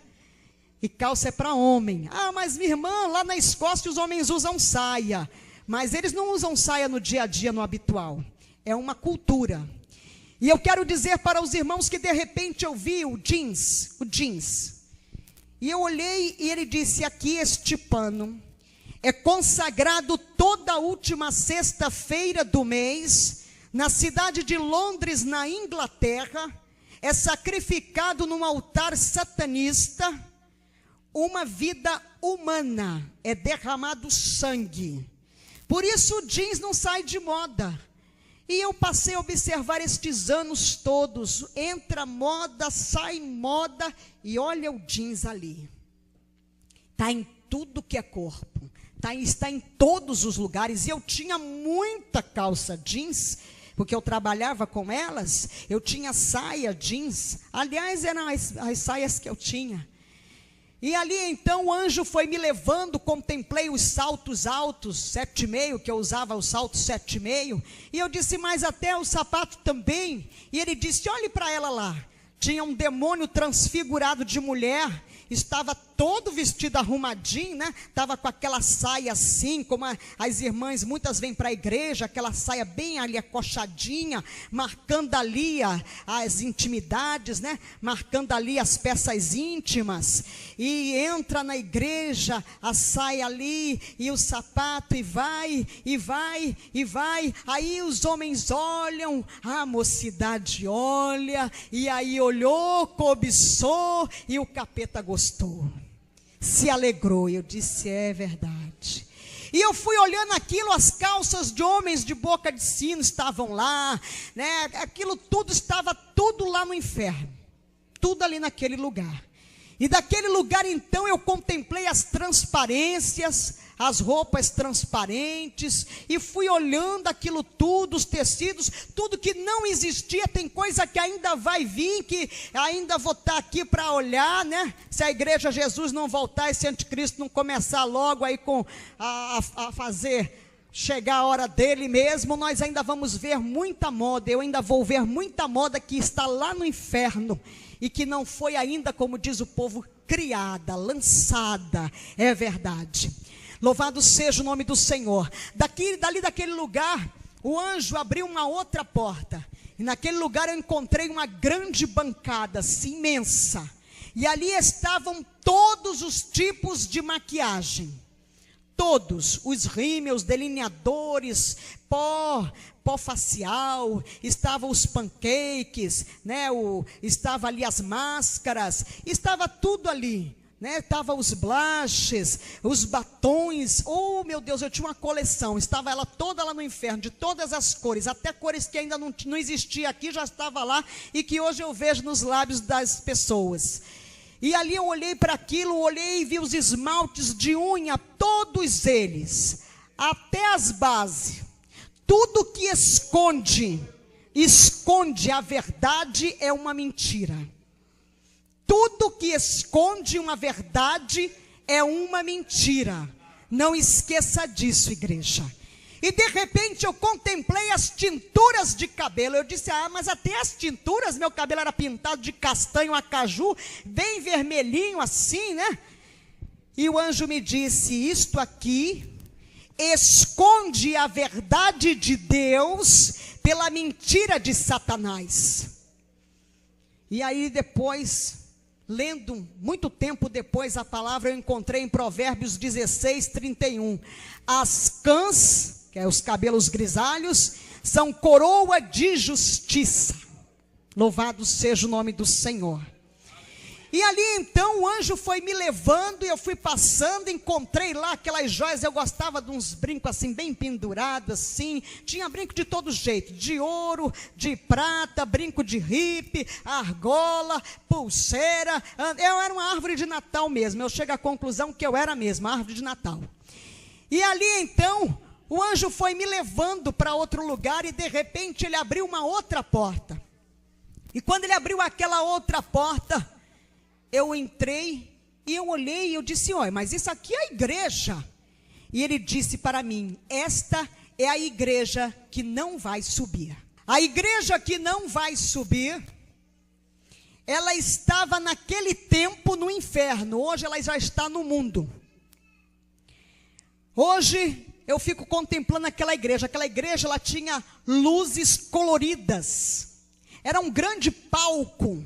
E calça é para homem. Mas minha irmã, lá na Escócia os homens usam saia, mas eles não usam saia no dia a dia, no habitual, é uma cultura. E eu quero dizer para os irmãos que de repente eu vi o jeans, E eu olhei e ele disse: aqui este pano é consagrado toda a última sexta-feira do mês, na cidade de Londres, na Inglaterra, é sacrificado num altar satanista, uma vida humana, é derramado sangue. Por isso o jeans não sai de moda. E eu passei a observar estes anos todos, entra moda, sai moda, e olha o jeans ali. Está em tudo que é corpo, está em todos os lugares. E eu tinha muita calça jeans, porque eu trabalhava com elas, eu tinha saia jeans, aliás eram as saias que eu tinha. E ali então o anjo foi me levando, contemplei os saltos altos, 7,5, que eu usava os saltos 7,5, e eu disse: mas até o sapato também. E ele disse: olhe para ela lá. Tinha um demônio transfigurado de mulher, estava todo vestido arrumadinho, né? Estava com aquela saia assim, como as irmãs muitas vêm para a igreja, aquela saia bem ali acochadinha, marcando ali as intimidades, né? Marcando ali as peças íntimas. E entra na igreja, a saia ali, e o sapato, e vai, e vai, e vai. Aí os homens olham, a mocidade olha, e aí olhou, cobiçou, e o capeta gostou, se alegrou. E eu disse: é verdade. E eu fui olhando aquilo, as calças de homens de boca de sino estavam lá, né? Aquilo tudo estava tudo lá no inferno, tudo ali naquele lugar. E daquele lugar então eu contemplei as transparências, as roupas transparentes, e fui olhando aquilo tudo, os tecidos, tudo que não existia. Tem coisa que ainda vai vir, que ainda vou estar aqui para olhar, né? Se a igreja Jesus não voltar, esse anticristo não começar logo aí a fazer chegar a hora dele mesmo, nós ainda vamos ver muita moda. Eu ainda vou ver muita moda que está lá no inferno, e que não foi ainda, como diz o povo, criada, lançada. É verdade. Louvado seja o nome do Senhor. Dali daquele lugar, o anjo abriu uma outra porta, e naquele lugar eu encontrei uma grande bancada, assim, imensa, e ali estavam todos os tipos de maquiagem, todos, os rímels, delineadores, pó facial, estavam os pancakes, né? Estava ali as máscaras, estava tudo ali, né? Estava os blushes, os batons. Oh meu Deus, eu tinha uma coleção, estava ela toda lá no inferno, de todas as cores, até cores que ainda não existia aqui, já estava lá, e que hoje eu vejo nos lábios das pessoas. E ali eu olhei para aquilo, olhei e vi os esmaltes de unha, todos eles, até as bases. Tudo que esconde a verdade é uma mentira. Tudo que esconde uma verdade é uma mentira. Não esqueça disso, igreja. E de repente eu contemplei as tinturas de cabelo. Eu disse: mas até as tinturas, meu cabelo era pintado de castanho acaju, bem vermelhinho assim, né? E o anjo me disse: isto aqui esconde a verdade de Deus pela mentira de Satanás. E aí depois, lendo muito tempo depois a palavra, eu encontrei em Provérbios 16:31. As cãs, que é os cabelos grisalhos, são coroa de justiça. Louvado seja o nome do Senhor. E ali então o anjo foi me levando, e eu fui passando, encontrei lá aquelas joias. Eu gostava de uns brincos assim, bem pendurados assim, tinha brinco de todo jeito, de ouro, de prata, brinco de ripe, argola, pulseira. Eu era uma árvore de Natal mesmo, eu chego à conclusão que eu era mesmo, árvore de Natal. E ali então, o anjo foi me levando para outro lugar, e de repente ele abriu uma outra porta. E quando ele abriu aquela outra porta, eu entrei e eu olhei e eu disse: olha, mas isso aqui é a igreja. E ele disse para mim: esta é a igreja que não vai subir. A igreja que não vai subir, ela estava naquele tempo no inferno, hoje ela já está no mundo. Hoje eu fico contemplando aquela igreja ela tinha luzes coloridas, era um grande palco,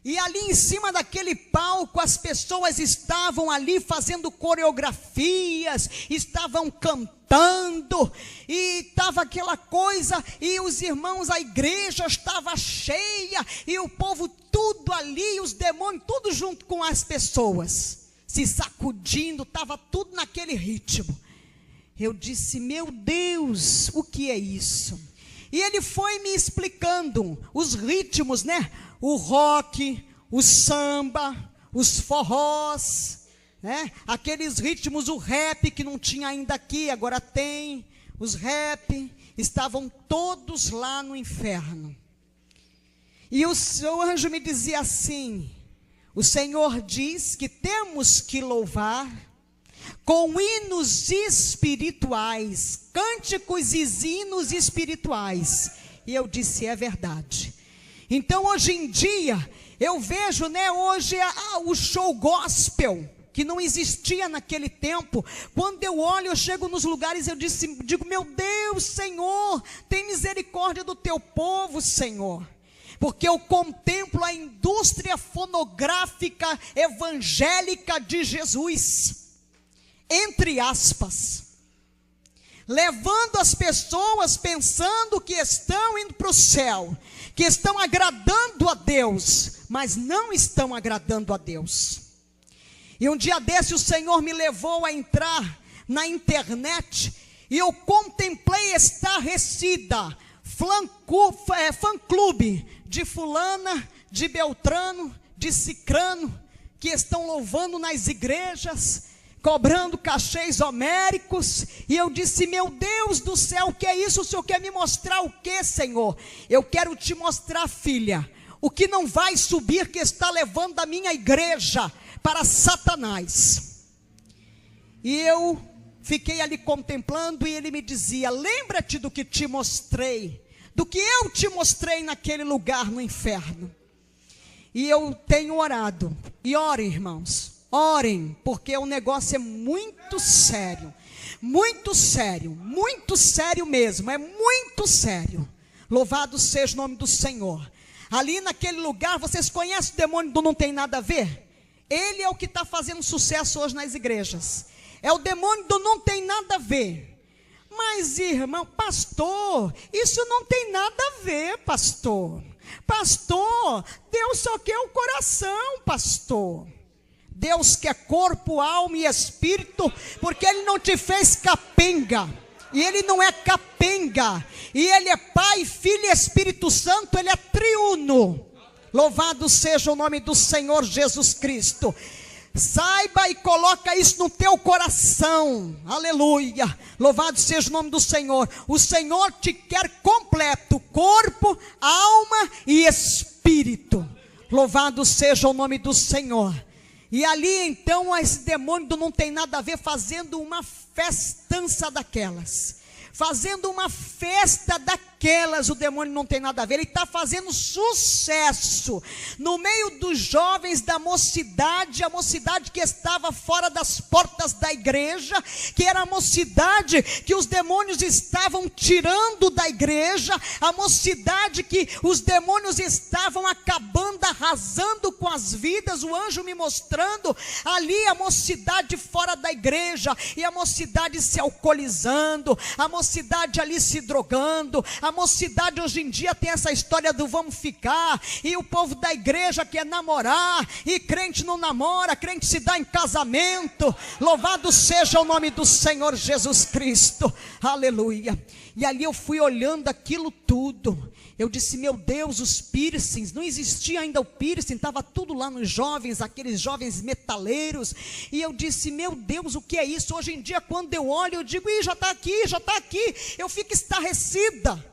E ali em cima daquele palco, as pessoas estavam ali fazendo coreografias, estavam cantando, e estava aquela coisa, e os irmãos, a igreja estava cheia, e o povo tudo ali, os demônios, tudo junto com as pessoas, se sacudindo, estava tudo naquele ritmo. Eu disse, meu Deus, o que é isso? E ele foi me explicando os ritmos, né? O rock, o samba, os forrós, né? Aqueles ritmos, o rap que não tinha ainda aqui, agora tem. Os rap estavam todos lá no inferno. E o seu anjo me dizia assim: o Senhor diz que temos que louvar com hinos espirituais, cânticos e hinos espirituais. E eu disse, é verdade. Então hoje em dia, eu vejo, né, hoje o show gospel, que não existia naquele tempo. Quando eu olho, eu chego nos lugares, eu digo, meu Deus, Senhor, tem misericórdia do teu povo, Senhor. Porque eu contemplo a indústria fonográfica evangélica de Jesus, entre aspas, levando as pessoas pensando que estão indo para o céu, que estão agradando a Deus, mas não estão agradando a Deus. E um dia desse o Senhor me levou a entrar na internet, e eu contemplei estarrecida, fã-clube de fulana, de Beltrano, de Cicrano, que estão louvando nas igrejas, cobrando cachês homéricos. E eu disse, meu Deus do céu, o que é isso? O Senhor quer me mostrar o que, Senhor? Eu quero te mostrar, filha, o que não vai subir, que está levando a minha igreja para Satanás. E eu fiquei ali contemplando, e ele me dizia, lembra-te do que te mostrei, do que eu te mostrei naquele lugar no inferno. E eu tenho orado, e orem, irmãos, orem, porque o negócio é muito sério, muito sério, muito sério mesmo, é muito sério. Louvado seja o nome do Senhor. Ali naquele lugar, vocês conhecem o demônio do não tem nada a ver? Ele é o que está fazendo sucesso hoje nas igrejas, é o demônio do não tem nada a ver. Mas irmão, pastor, isso não tem nada a ver, pastor. Pastor, Deus só quer o coração, pastor. Deus quer corpo, alma e espírito, porque Ele não te fez capenga, e Ele não é capenga, e Ele é Pai, Filho e Espírito Santo, Ele é triuno. Louvado seja o nome do Senhor Jesus Cristo. Saiba e coloca isso no teu coração, aleluia, louvado seja o nome do Senhor. O Senhor te quer completo, corpo, alma e espírito. Louvado seja o nome do Senhor. E ali então esse demônio do não tem nada a ver, fazendo uma festança daquelas, fazendo uma festa daquelas, o demônio não tem nada a ver. Ele está fazendo sucesso no meio dos jovens, da mocidade, a mocidade que estava fora das portas da igreja, que era a mocidade que os demônios estavam tirando da igreja, a mocidade que os demônios estavam acabando, arrasando com as vidas. O anjo me mostrando ali a mocidade fora da igreja, e a mocidade se alcoolizando, a mocidade ali se drogando. A mocidade hoje em dia tem essa história do vamos ficar, e o povo da igreja quer namorar, e crente não namora, crente se dá em casamento. Louvado seja o nome do Senhor Jesus Cristo, aleluia. E ali eu fui olhando aquilo tudo, eu disse, meu Deus, os piercings, não existia ainda o piercing, estava tudo lá nos jovens, aqueles jovens metaleiros. E eu disse, meu Deus, o que é isso? Hoje em dia quando eu olho, eu digo, já está aqui, eu fico estarrecida.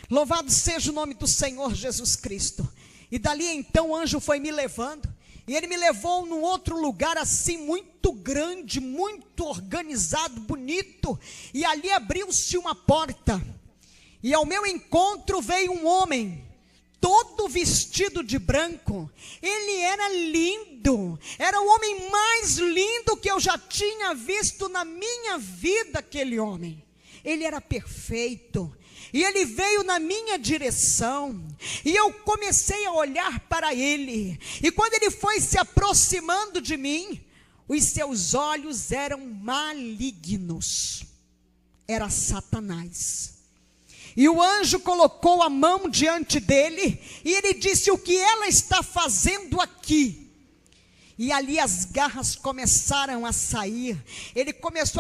Louvado seja o nome do Senhor Jesus Cristo. E dali então o anjo foi me levando, e ele me levou num outro lugar assim, muito grande, muito organizado, bonito. E ali abriu-se uma porta, e ao meu encontro veio um homem, todo vestido de branco. Ele era lindo, era o homem mais lindo que eu já tinha visto na minha vida, aquele homem. ele era perfeito. E ele veio na minha direção, e eu comecei a olhar para ele, e quando ele foi se aproximando de mim, os seus olhos eram malignos, era Satanás. E o anjo colocou a mão diante dele, e ele disse: o que ela está fazendo aqui? E ali as garras começaram a sair,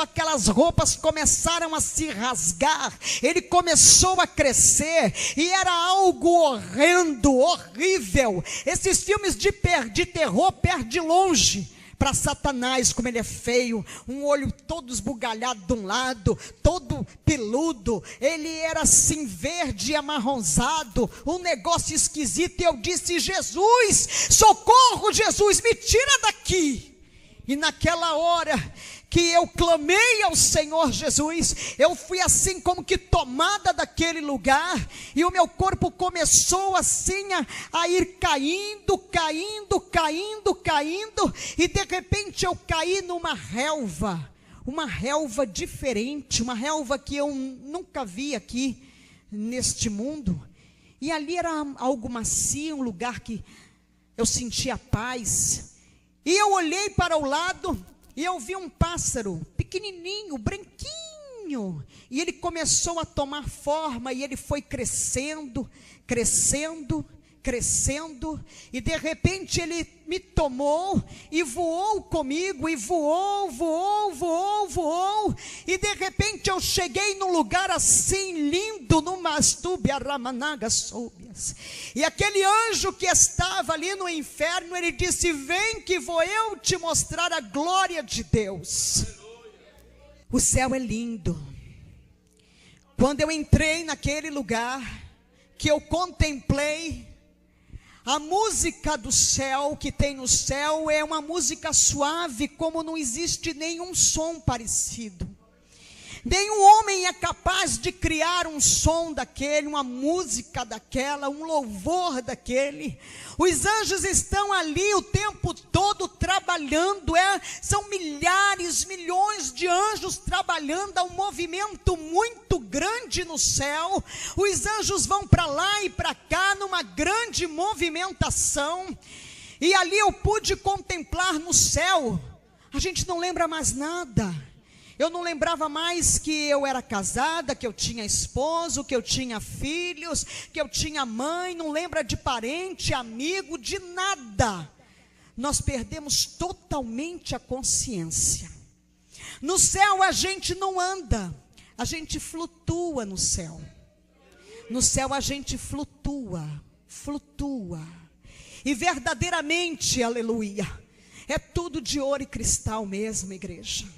aquelas roupas começaram a se rasgar, ele começou a crescer, e era algo horrendo, horrível. Esses filmes de terror perde longe para Satanás, como ele é feio, um olho todo esbugalhado de um lado, todo peludo, ele era assim verde e amarronzado, um negócio esquisito. E eu disse: Jesus, socorro, Jesus, me tira daqui. E naquela hora que eu clamei ao Senhor Jesus, eu fui assim como que tomada daquele lugar, e o meu corpo começou assim a ir caindo, e de repente eu caí numa relva, uma relva diferente, uma relva que eu nunca vi aqui neste mundo, e ali era algo macio, um lugar que eu sentia paz, e eu olhei para o lado, e eu vi um pássaro pequenininho, branquinho, e ele começou a tomar forma, e ele foi crescendo, e de repente ele me tomou, e voou comigo, e voou, e de repente eu cheguei num lugar assim lindo, no Mastúbia Ramanaga Sóbias, e aquele anjo que estava ali no inferno, ele disse: vem que vou eu te mostrar a glória de Deus. O céu é lindo. Quando eu entrei naquele lugar, que eu contemplei, a música do céu, que tem no céu, é uma música suave, como não existe nenhum som parecido. Nenhum homem é capaz de criar um som daquele, uma música daquela, um louvor daquele. Os anjos estão ali o tempo todo trabalhando, são milhares, milhões de anjos trabalhando, há um movimento muito grande no céu. Os anjos vão para lá e para cá numa grande movimentação, e ali eu pude contemplar no céu. A gente não lembra mais nada. Eu não lembrava mais que eu era casada, que eu tinha esposo, que eu tinha filhos, que eu tinha mãe, não lembra de parente, amigo, de nada. Nós perdemos totalmente a consciência. No céu a gente não anda, a gente flutua no céu. No céu a gente flutua. E verdadeiramente, aleluia, é tudo de ouro e cristal mesmo, igreja.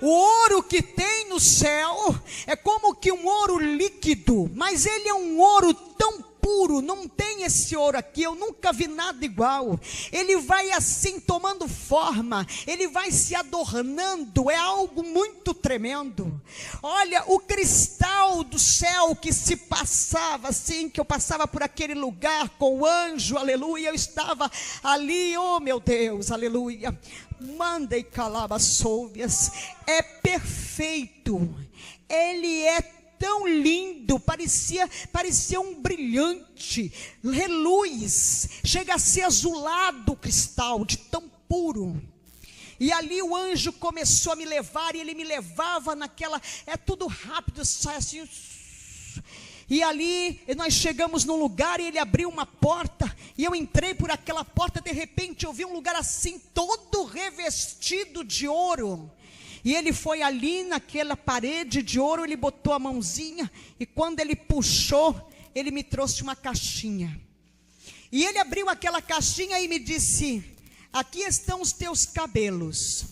O ouro que tem no céu é como que um ouro líquido, mas ele é um ouro tão puro, não tem esse ouro aqui, eu nunca vi nada igual. Ele vai assim tomando forma, ele vai se adornando, é algo muito tremendo. Olha, o cristal do céu que se passava assim, que eu passava por aquele lugar com o anjo, aleluia, eu estava ali, oh meu Deus, aleluia. Manda e calaba sóvias, é perfeito, ele é tão lindo, parecia um brilhante, reluz, chega a ser azulado o cristal, de tão puro. E ali o anjo começou a me levar, e ele me levava naquela, é tudo rápido, sai assim. E ali nós chegamos num lugar, e ele abriu uma porta, e eu entrei por aquela porta. De repente eu vi um lugar assim, todo revestido de ouro, e ele foi ali naquela parede de ouro, ele botou a mãozinha, e quando ele puxou, ele me trouxe uma caixinha, e ele abriu aquela caixinha e me disse: aqui estão os teus cabelos.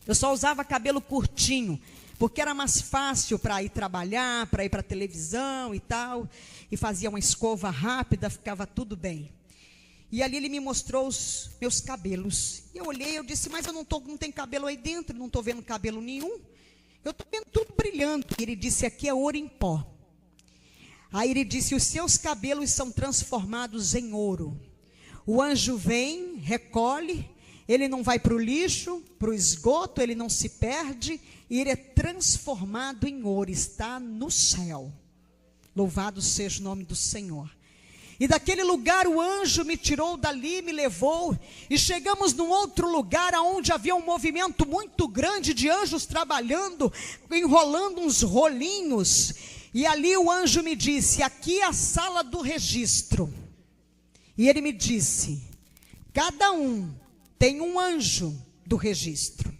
Eu só usava cabelo curtinho, porque era mais fácil para ir trabalhar, para ir para a televisão e tal, e fazia uma escova rápida, ficava tudo bem. E ali ele me mostrou os meus cabelos, e eu olhei, eu disse: mas eu não tem cabelo aí dentro, não estou vendo cabelo nenhum, eu estou vendo tudo brilhando. E ele disse: aqui é ouro em pó. Aí ele disse: os seus cabelos são transformados em ouro. O anjo vem, recolhe, ele não vai para o lixo, para o esgoto, ele não se perde, e ele é transformado em ouro, está no céu. Louvado seja o nome do Senhor. E daquele lugar o anjo me tirou dali, me levou, e chegamos num outro lugar, onde havia um movimento muito grande de anjos trabalhando, enrolando uns rolinhos, e ali o anjo me disse, aqui é a sala do registro. E ele me disse, cada um tem um anjo do registro.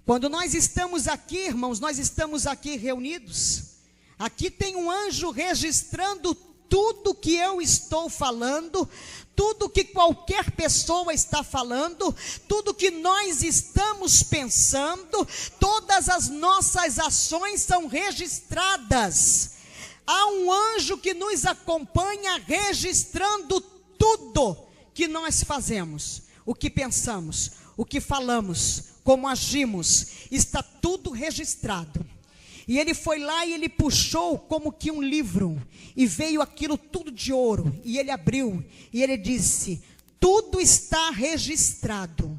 Quando nós estamos aqui, irmãos, nós estamos aqui reunidos, aqui tem um anjo registrando tudo que eu estou falando, tudo que qualquer pessoa está falando, tudo que nós estamos pensando, todas as nossas ações são registradas. Há um anjo que nos acompanha registrando tudo que nós fazemos, o que pensamos, o que falamos, como agimos, está tudo registrado. E ele foi lá e ele puxou como que um livro, e veio aquilo tudo de ouro, e ele abriu, e ele disse, tudo está registrado.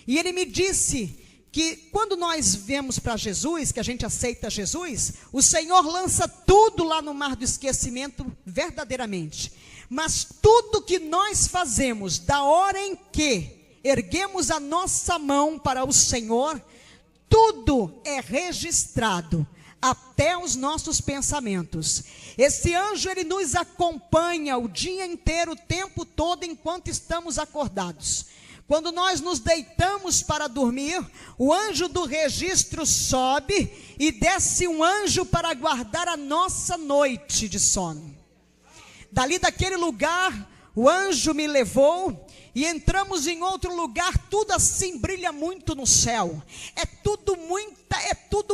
E ele me disse que quando nós vemos para Jesus, que a gente aceita Jesus, o Senhor lança tudo lá no mar do esquecimento verdadeiramente. Mas tudo que nós fazemos, da hora em que erguemos a nossa mão para o Senhor, tudo é registrado, até os nossos pensamentos. Esse anjo, ele nos acompanha o dia inteiro, o tempo todo, enquanto estamos acordados. Quando nós nos deitamos para dormir, o anjo do registro sobe e desce um anjo para guardar a nossa noite de sono. Dali daquele lugar, o anjo me levou e entramos em outro lugar, tudo assim brilha muito no céu, é tudo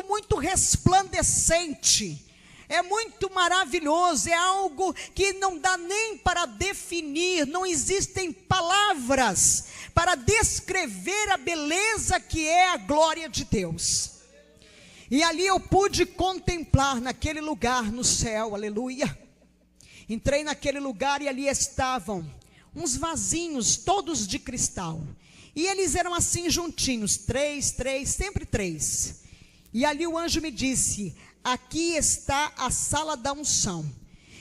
muito resplandecente, é muito maravilhoso, é algo que não dá nem para definir, não existem palavras para descrever a beleza que é a glória de Deus. E ali eu pude contemplar naquele lugar no céu, aleluia. Entrei naquele lugar e ali estavam uns vasinhos, todos de cristal. E eles eram assim juntinhos, três, sempre três. E ali o anjo me disse, aqui está a sala da unção.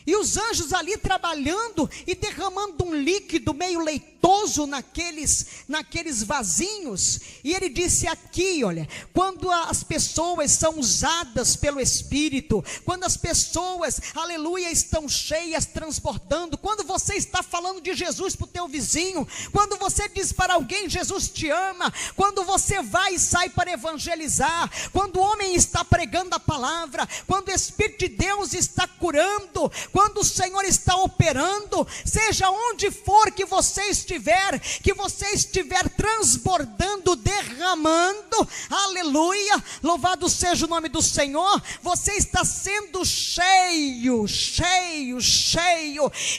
E os anjos ali trabalhando e derramando um líquido meio leitoso naqueles vasinhos. E ele disse aqui, olha, quando as pessoas são usadas pelo Espírito, quando as pessoas, aleluia, estão cheias, transbordando, quando você está falando de Jesus para o teu vizinho, quando você diz para alguém, Jesus te ama, quando você vai e sai para evangelizar, quando o homem está pregando a palavra, quando o Espírito de Deus está curando, quando o Senhor está operando, seja onde for que você estiver transbordando, derramando, aleluia, louvado seja o nome do Senhor, você está sendo cheio,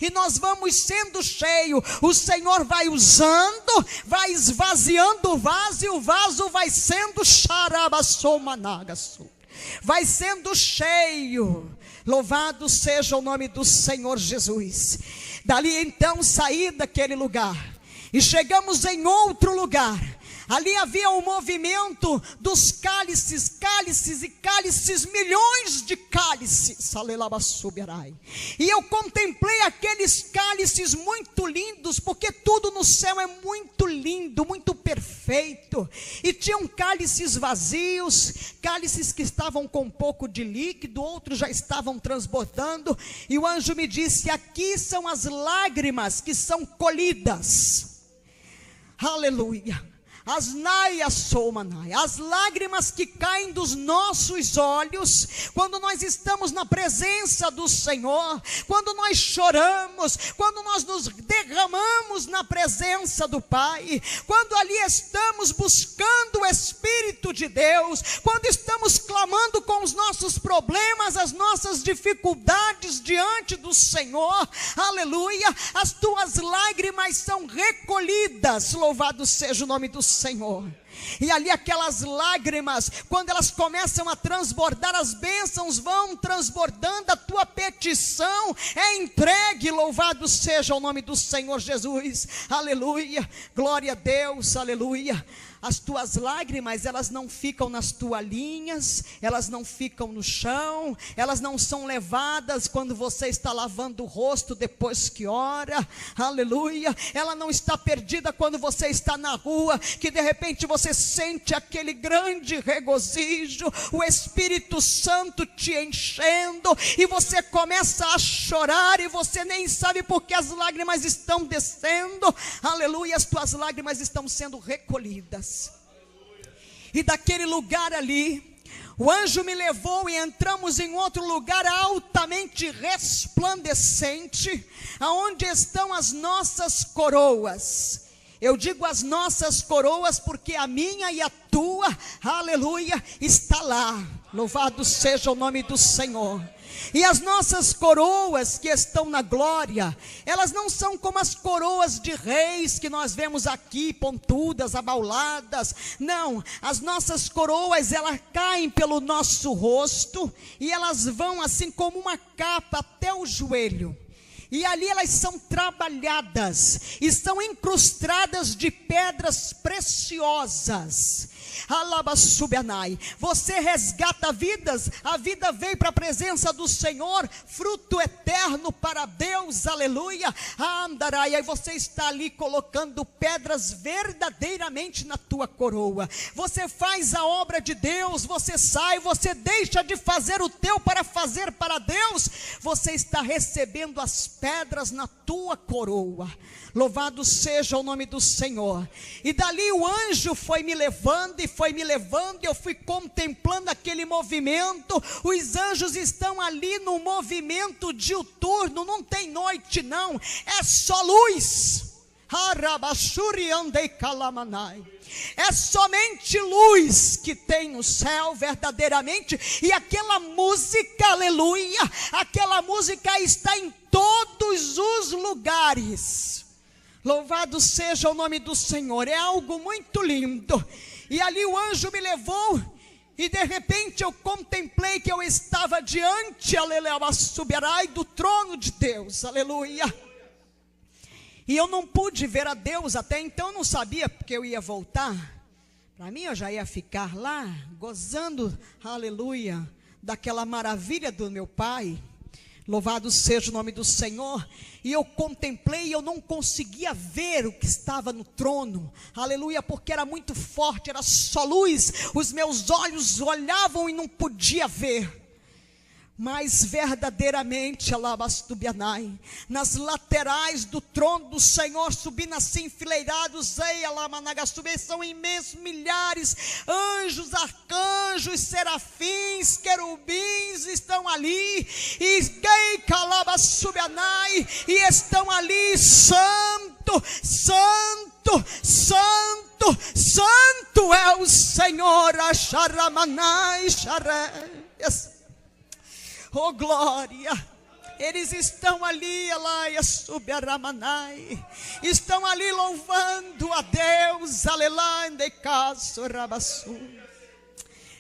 e nós vamos sendo cheio, o Senhor vai usando, vai esvaziando o vaso, e o vaso vai sendo xarabassomanagassu, vai sendo cheio. Louvado seja o nome do Senhor Jesus. Dali então saí daquele lugar e chegamos em outro lugar. Ali havia um movimento dos cálices, milhões de cálices. E eu contemplei aqueles cálices muito lindos, porque tudo no céu é muito lindo, muito perfeito. E tinham cálices vazios, cálices que estavam com um pouco de líquido, outros já estavam transbordando. E o anjo me disse, aqui são as lágrimas que são colhidas. Aleluia. As lágrimas que caem dos nossos olhos, quando nós estamos na presença do Senhor, quando nós choramos, quando nós nos derramamos na presença do Pai, quando ali estamos buscando o Espírito de Deus, quando estamos clamando com os nossos problemas, as nossas dificuldades diante do Senhor, aleluia, as tuas lágrimas são recolhidas, louvado seja o nome do Senhor. E ali aquelas lágrimas, quando elas começam a transbordar, as bênçãos vão transbordando, a tua petição é entregue. Louvado seja o nome do Senhor Jesus, aleluia, glória a Deus, aleluia. As tuas lágrimas, elas não ficam nas toalhinhas, elas não ficam no chão, elas não são levadas quando você está lavando o rosto depois que ora, aleluia. Ela não está perdida quando você está na rua, que de repente você sente aquele grande regozijo, o Espírito Santo te enchendo, e você começa a chorar, e você nem sabe porque as lágrimas estão descendo, aleluia, as tuas lágrimas estão sendo recolhidas. E daquele lugar ali, o anjo me levou e entramos em outro lugar altamente resplandecente, aonde estão as nossas coroas. Eu digo as nossas coroas porque a minha e a tua, aleluia, está lá. Louvado seja o nome do Senhor. E as nossas coroas que estão na glória, elas não são como as coroas de reis que nós vemos aqui, pontudas, abauladas. Não, as nossas coroas, elas caem pelo nosso rosto, e elas vão assim como uma capa até o joelho. E ali elas são trabalhadas, e são incrustadas de pedras preciosas. Alabassubianai, você resgata vidas, a vida veio para a presença do Senhor, fruto eterno para Deus, aleluia. Andarai, aí você está ali colocando pedras verdadeiramente na tua coroa. Você faz a obra de Deus, você sai, você deixa de fazer o teu para fazer para Deus, você está recebendo as pedras na tua coroa. Louvado seja o nome do Senhor. E dali o anjo foi me levando, e eu fui contemplando aquele movimento. Os anjos estão ali no movimento diuturno, não tem noite não, é só luz. É somente luz que tem no céu verdadeiramente. E aquela música, aleluia, aquela música está em todos os lugares. Louvado seja o nome do Senhor, é algo muito lindo. E ali o anjo me levou, e de repente eu contemplei que eu estava diante, aleluia, do trono de Deus, aleluia. E eu não pude ver a Deus, até então eu não sabia porque eu ia voltar. Para mim eu já ia ficar lá, gozando, aleluia, daquela maravilha do meu Pai. Louvado seja o nome do Senhor. E eu contemplei, e eu não conseguia ver o que estava no trono, aleluia, porque era muito forte, era só luz, os meus olhos olhavam e não podia ver. Mas verdadeiramente, alabastubianai, nas laterais do trono do Senhor, subindo assim enfileirados, são imensos milhares, anjos, arcanjos, serafins, querubins estão ali, e estão ali, santo, santo, santo, santo é o Senhor, Acharamanai, Xareias. Oh glória, eles estão ali, estão ali louvando a Deus,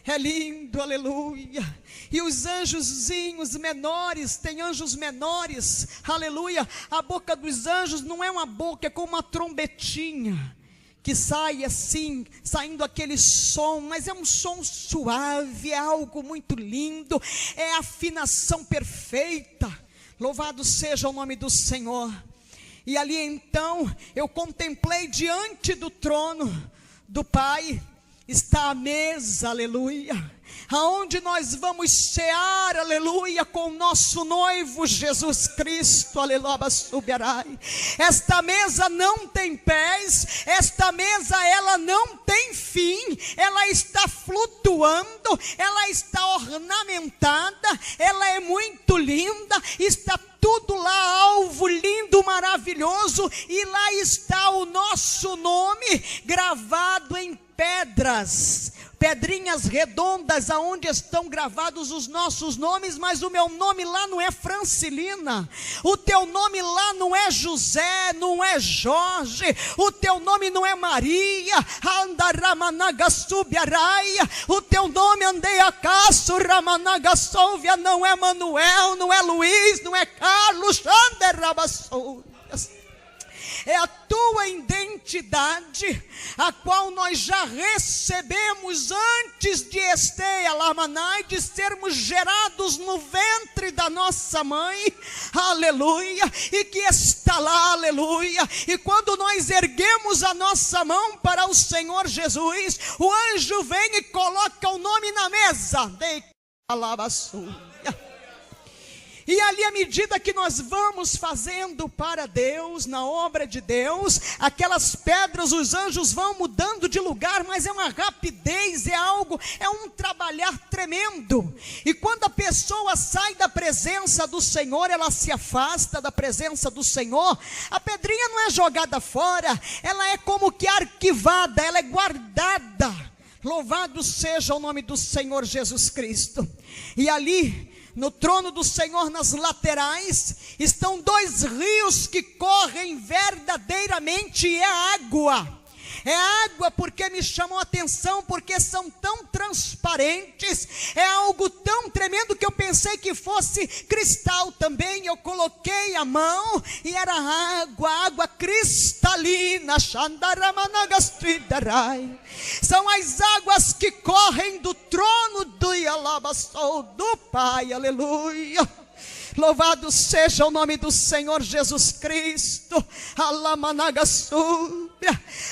é lindo, aleluia. E os anjozinhos menores, tem anjos menores, aleluia. A boca dos anjos não é uma boca, é como uma trombetinha, que sai assim, saindo aquele som, mas é um som suave, é algo muito lindo, é a afinação perfeita. Louvado seja o nome do Senhor. E ali então, eu contemplei diante do trono do Pai, está a mesa, aleluia, aonde nós vamos cear, aleluia, com o nosso noivo Jesus Cristo, aleluia, subirai. Esta mesa não tem pés, esta mesa ela não tem fim, ela está flutuando, ela está ornamentada, ela é muito linda, está tudo lá, alvo lindo, maravilhoso, e lá está o nosso nome gravado em pedras pedrinhas redondas aonde estão gravados os nossos nomes, mas o meu nome lá não é Francilina, o teu nome lá não é José, não é Jorge, o teu nome não é Maria, o teu nome Andeiacaço Ramanagassolvia não é Manuel, não é Luiz, não é Carlos, é a tua identidade, a qual nós já recebemos antes de Esteia Lamanai, de sermos gerados no ventre da nossa mãe, aleluia, e que está lá, aleluia. E quando nós erguemos a nossa mão para o Senhor Jesus, o anjo vem e coloca o nome na mesa, de alabaçu. E ali, à medida que nós vamos fazendo para Deus, na obra de Deus, aquelas pedras, os anjos vão mudando de lugar, mas é uma rapidez, é um trabalhar tremendo. E quando a pessoa sai da presença do Senhor, ela se afasta da presença do Senhor, a pedrinha não é jogada fora, ela é como que arquivada, ela é guardada. Louvado seja o nome do Senhor Jesus Cristo. E ali, no trono do Senhor, nas laterais, estão 2 rios que correm verdadeiramente, e é água. É água porque me chamou a atenção, porque são tão transparentes, é algo tão tremendo que eu pensei que fosse cristal também. Eu coloquei a mão e era água cristalina. São as águas que correm do trono do Yalabassou, do Pai, aleluia. Louvado seja o nome do Senhor Jesus Cristo. Alamanagaçu.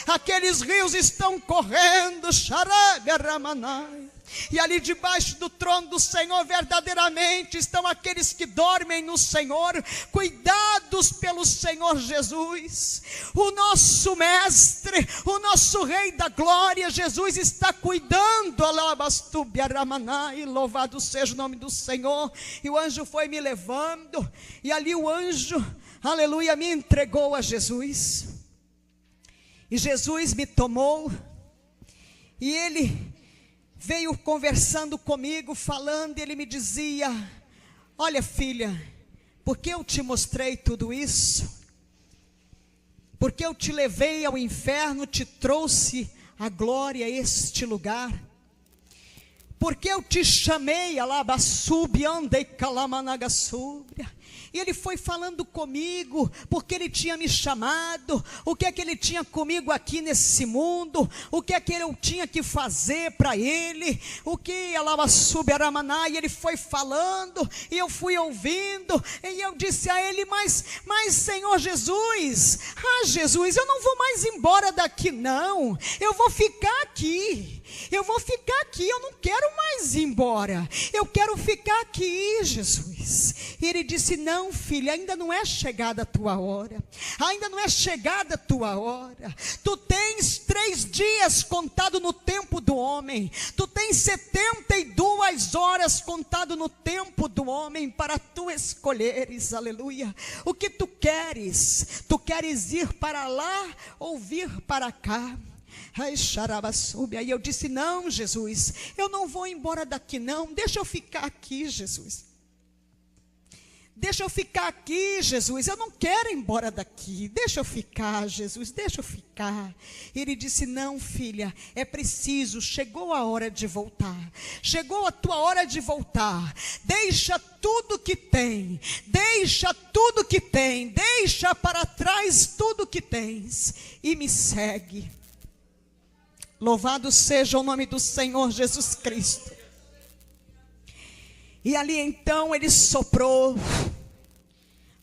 Aqueles rios estão correndo, Xaragaramanai. E ali debaixo do trono do Senhor verdadeiramente estão aqueles que dormem no Senhor, cuidados pelo Senhor Jesus. O nosso mestre, o nosso Rei da glória, Jesus está cuidando. Alabastubiaramanai. Louvado seja o nome do Senhor. E o anjo foi me levando, e ali o anjo, aleluia, me entregou a Jesus. E Jesus me tomou, e ele veio conversando comigo, falando, e ele me dizia: olha, filha, porque eu te mostrei tudo isso, porque eu te levei ao inferno, te trouxe a glória a este lugar, porque eu te chamei, alabassúbia, andei calamanagasúbia. E ele foi falando comigo, porque ele tinha me chamado, o que é que ele tinha comigo aqui nesse mundo, o que é que eu tinha que fazer para ele, o que e ele foi falando, e eu fui ouvindo, e eu disse a ele, mas Senhor Jesus, Jesus, eu não vou mais embora daqui não, eu vou ficar aqui, eu não quero mais ir embora, eu quero ficar aqui, Jesus. E ele disse: não, filha, ainda não é chegada a tua hora, ainda não é chegada a tua hora. Tu tens 3 dias contado no tempo do homem, tu tens 72 horas contado no tempo do homem, para tu escolheres, aleluia, o que tu queres ir para lá ou vir para cá. Aí eu disse: não, Jesus, eu não vou embora daqui não, deixa eu ficar aqui, Jesus. Deixa eu ficar aqui, Jesus, eu não quero ir embora daqui, deixa eu ficar, Jesus, deixa eu ficar. Ele disse: não, filha, é preciso, chegou a hora de voltar, chegou a tua hora de voltar, deixa tudo que tem, deixa para trás tudo que tens, e me segue. Louvado seja o nome do Senhor Jesus Cristo. E ali então ele soprou,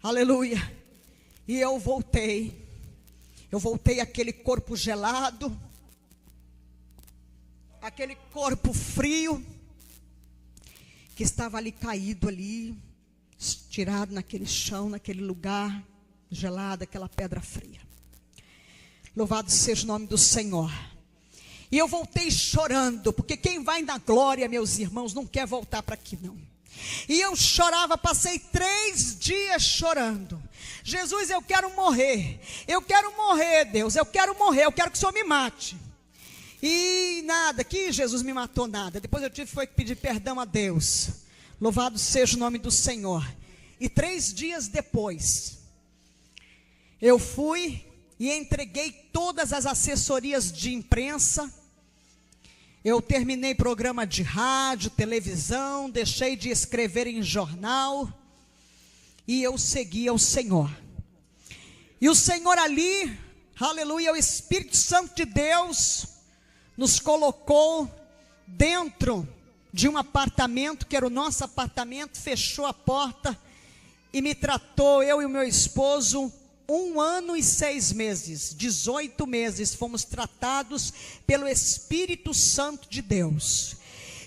aleluia, e eu voltei aquele corpo gelado, aquele corpo frio, que estava ali caído ali, estirado naquele chão, naquele lugar gelado, aquela pedra fria. Louvado seja o nome do Senhor. E eu voltei chorando, porque quem vai na glória, meus irmãos, não quer voltar para aqui não. E eu chorava, passei 3 dias chorando. Jesus, eu quero morrer, Deus, eu quero morrer, eu quero que o Senhor me mate. E nada, que Jesus me matou, nada. Depois eu tive que pedir perdão a Deus. Louvado seja o nome do Senhor. E 3 dias depois, eu fui e entreguei todas as assessorias de imprensa. Eu terminei programa de rádio, televisão, deixei de escrever em jornal. E eu segui ao Senhor. E o Senhor ali, aleluia, o Espírito Santo de Deus nos colocou dentro de um apartamento, que era o nosso apartamento, fechou a porta e me tratou, eu e o meu esposo, 1 ano e 6 meses, 18 meses, fomos tratados pelo Espírito Santo de Deus.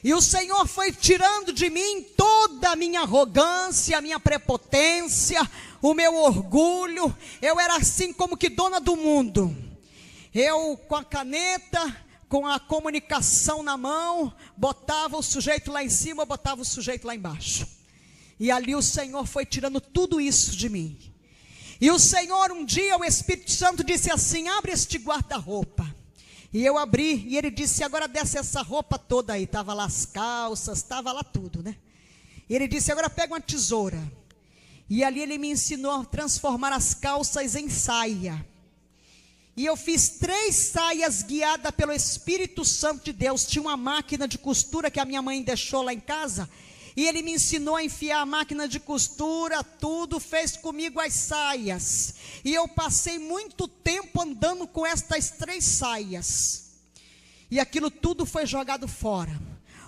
E o Senhor foi tirando de mim toda a minha arrogância, a minha prepotência, o meu orgulho. Eu era assim como que dona do mundo. Eu com a caneta, com a comunicação na mão, botava o sujeito lá em cima, botava o sujeito lá embaixo. E ali o Senhor foi tirando tudo isso de mim. E o Senhor, um dia, o Espírito Santo disse assim: abre este guarda-roupa. E eu abri, e ele disse: agora desce essa roupa toda aí. Estava lá as calças, estava lá tudo, né? E ele disse: agora pega uma tesoura. E ali ele me ensinou a transformar as calças em saia. E eu fiz 3 saias guiada pelo Espírito Santo de Deus. Tinha uma máquina de costura que a minha mãe deixou lá em casa. E ele me ensinou a enfiar a máquina de costura, tudo, fez comigo as saias. E eu passei muito tempo andando com estas 3 saias. E aquilo tudo foi jogado fora.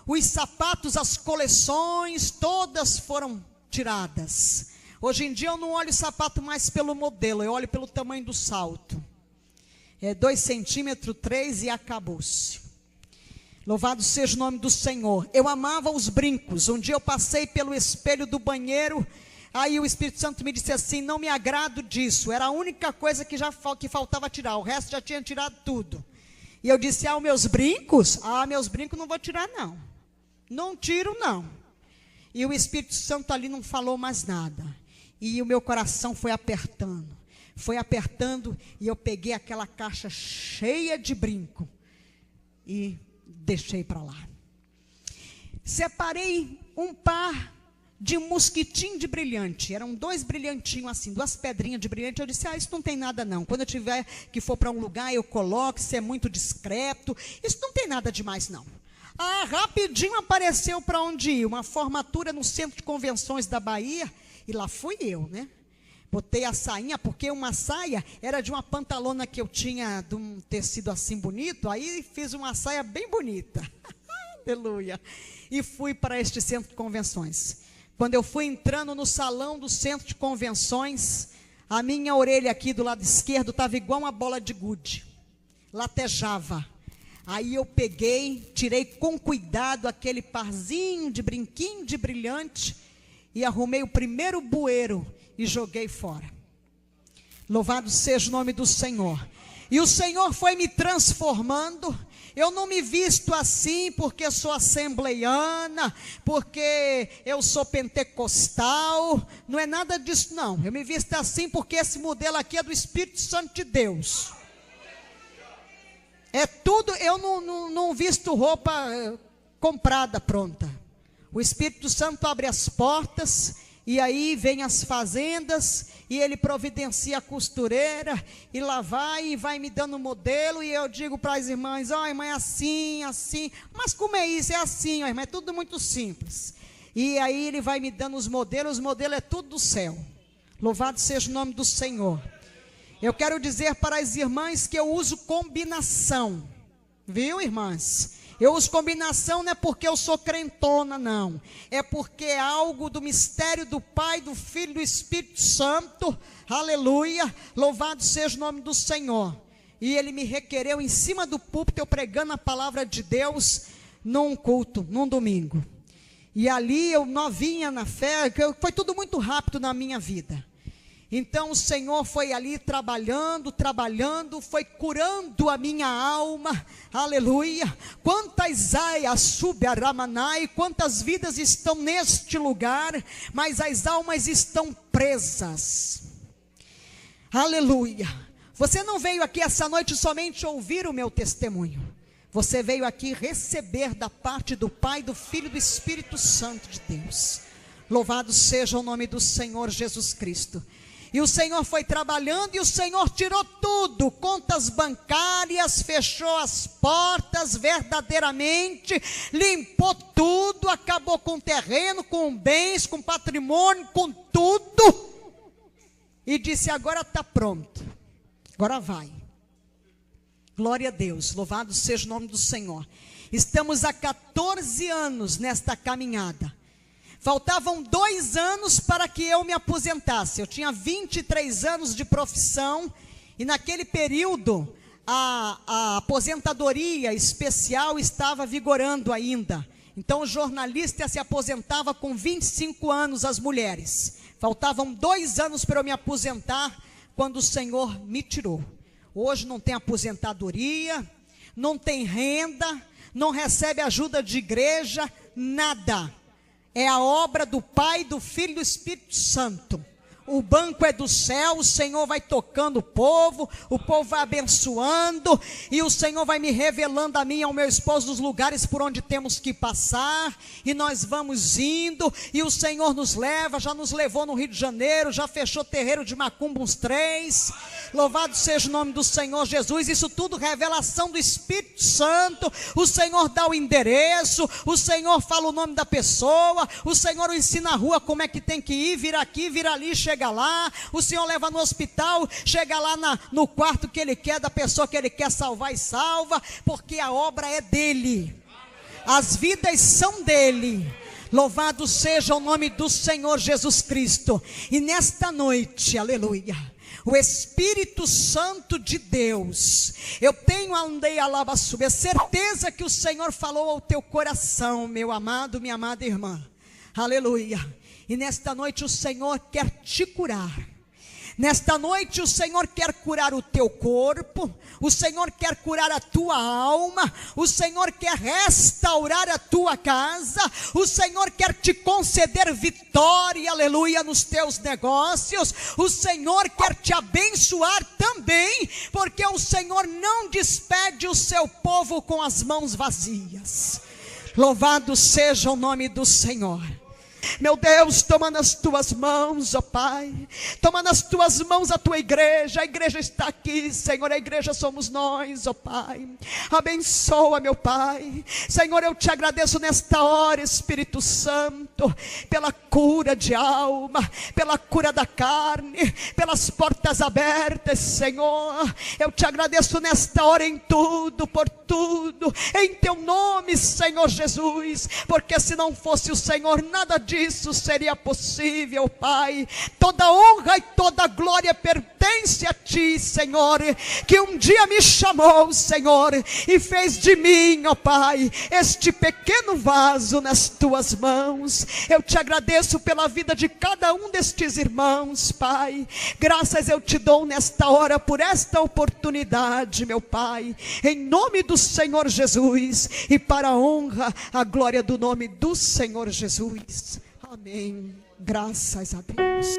Os sapatos, as coleções, todas foram tiradas. Hoje em dia eu não olho o sapato mais pelo modelo, eu olho pelo tamanho do salto. 2 centímetros, 3 e acabou-se. Louvado seja o nome do Senhor. Eu amava os brincos. Um dia eu passei pelo espelho do banheiro, aí o Espírito Santo me disse assim: não me agrado disso. Era a única coisa que faltava tirar, o resto já tinha tirado tudo. E eu disse: os meus brincos? Meus brincos não vou tirar não. Não tiro não. E o Espírito Santo ali não falou mais nada. E o meu coração foi apertando. Foi apertando e eu peguei aquela caixa cheia de brinco e deixei para lá. Separei um par de mosquitinho de brilhante. Eram 2 brilhantinhos assim, 2 pedrinhas de brilhante. Eu disse: isso não tem nada não. Quando eu tiver que for para um lugar, eu coloco, isso é muito discreto. Isso não tem nada demais não. Rapidinho apareceu para onde ir. Uma formatura no Centro de Convenções da Bahia. E lá fui eu, né? Botei a sainha, porque uma saia era de uma pantalona que eu tinha, de um tecido assim bonito. Aí fiz uma saia bem bonita. Aleluia. E fui para este Centro de Convenções. Quando eu fui entrando no salão do Centro de Convenções, a minha orelha aqui do lado esquerdo estava igual uma bola de gude. Latejava. Aí eu peguei, tirei com cuidado aquele parzinho de brinquinho de brilhante e arrumei o primeiro bueiro e joguei fora. Louvado seja o nome do Senhor. E o Senhor foi me transformando. Eu não me visto assim porque sou assembleiana, porque eu sou pentecostal. Não é nada disso não. Eu me visto assim porque esse modelo aqui é do Espírito Santo de Deus. É tudo, eu não visto roupa comprada, pronta. O Espírito Santo abre as portas, e aí vem as fazendas, e ele providencia a costureira, e lá vai, e vai me dando modelo, e eu digo para as irmãs: irmã, é assim, assim. Mas como é isso? É assim, irmã, é tudo muito simples. E aí ele vai me dando os modelos é tudo do céu. Louvado seja o nome do Senhor. Eu quero dizer para as irmãs que eu uso combinação, viu, irmãs? Eu uso combinação não é porque eu sou crentona, não. É porque é algo do mistério do Pai, do Filho e do Espírito Santo. Aleluia, louvado seja o nome do Senhor. E ele me requereu em cima do púlpito, eu pregando a palavra de Deus, num culto, num domingo. E ali eu novinha na fé, foi tudo muito rápido na minha vida. Então o Senhor foi ali trabalhando, foi curando a minha alma, aleluia. Quantas aias subaramanai, quantas vidas estão neste lugar, mas as almas estão presas, aleluia. Você não veio aqui essa noite somente ouvir o meu testemunho, Você veio aqui receber da parte do Pai, do Filho e do Espírito Santo de Deus. Louvado seja o nome do Senhor Jesus Cristo. E o Senhor foi trabalhando e o Senhor tirou tudo, contas bancárias, fechou as portas verdadeiramente, limpou tudo, acabou com o terreno, com bens, com patrimônio, com tudo. E disse: agora está pronto, agora vai. Glória a Deus, louvado seja o nome do Senhor. Estamos há 14 anos nesta caminhada. Faltavam 2 anos para que eu me aposentasse. Eu tinha 23 anos de profissão e naquele período a aposentadoria especial estava vigorando ainda. Então o jornalista se aposentava com 25 anos as mulheres. Faltavam 2 anos para eu me aposentar quando o Senhor me tirou. Hoje não tem aposentadoria, não tem renda, não recebe ajuda de igreja, nada. É a obra do Pai, do Filho e do Espírito Santo. O banco é do céu, o Senhor vai tocando o povo vai abençoando, e o Senhor vai me revelando a mim e ao meu esposo os lugares por onde temos que passar, e nós vamos indo, e o Senhor nos leva, já nos levou no Rio de Janeiro, já fechou terreiro de macumba uns 3, louvado seja o nome do Senhor Jesus. Isso tudo revelação do Espírito Santo. O Senhor dá o endereço, o Senhor fala o nome da pessoa, o Senhor ensina a rua como é que tem que ir, vira aqui, vira ali, chega lá, o Senhor leva no hospital, chega lá no quarto que Ele quer, da pessoa que Ele quer salvar e salva, porque a obra é dEle, as vidas são dEle. Louvado seja o nome do Senhor Jesus Cristo. E nesta noite, aleluia, o Espírito Santo de Deus, eu tenho a certeza que o Senhor falou ao teu coração, meu amado, minha amada irmã, aleluia. E nesta noite o Senhor quer te curar. Nesta noite o Senhor quer curar o teu corpo, o Senhor quer curar a tua alma, o Senhor quer restaurar a tua casa, o Senhor quer te conceder vitória, aleluia, nos teus negócios, o Senhor quer te abençoar também, porque o Senhor não despede o seu povo com as mãos vazias. Louvado seja o nome do Senhor. Meu Deus, toma nas tuas mãos, ó Pai, toma nas tuas mãos a tua igreja, a igreja está aqui, Senhor, a igreja somos nós, ó Pai, abençoa, meu Pai, Senhor, eu te agradeço nesta hora, Espírito Santo, pela cura de alma, pela cura da carne, pelas portas abertas, Senhor, eu te agradeço nesta hora em tudo, por tudo, em teu nome, Senhor Jesus, porque se não fosse o Senhor, nada disso seria possível, Pai. Toda honra e toda glória pertence a Ti, Senhor, que um dia me chamou, Senhor, e fez de mim, ó Pai, este pequeno vaso nas Tuas mãos. Eu te agradeço pela vida de cada um destes irmãos, Pai. Graças eu te dou nesta hora por esta oportunidade, meu Pai, em nome do Senhor Jesus, e para a honra, a glória do nome do Senhor Jesus. Amém. Graças a Deus.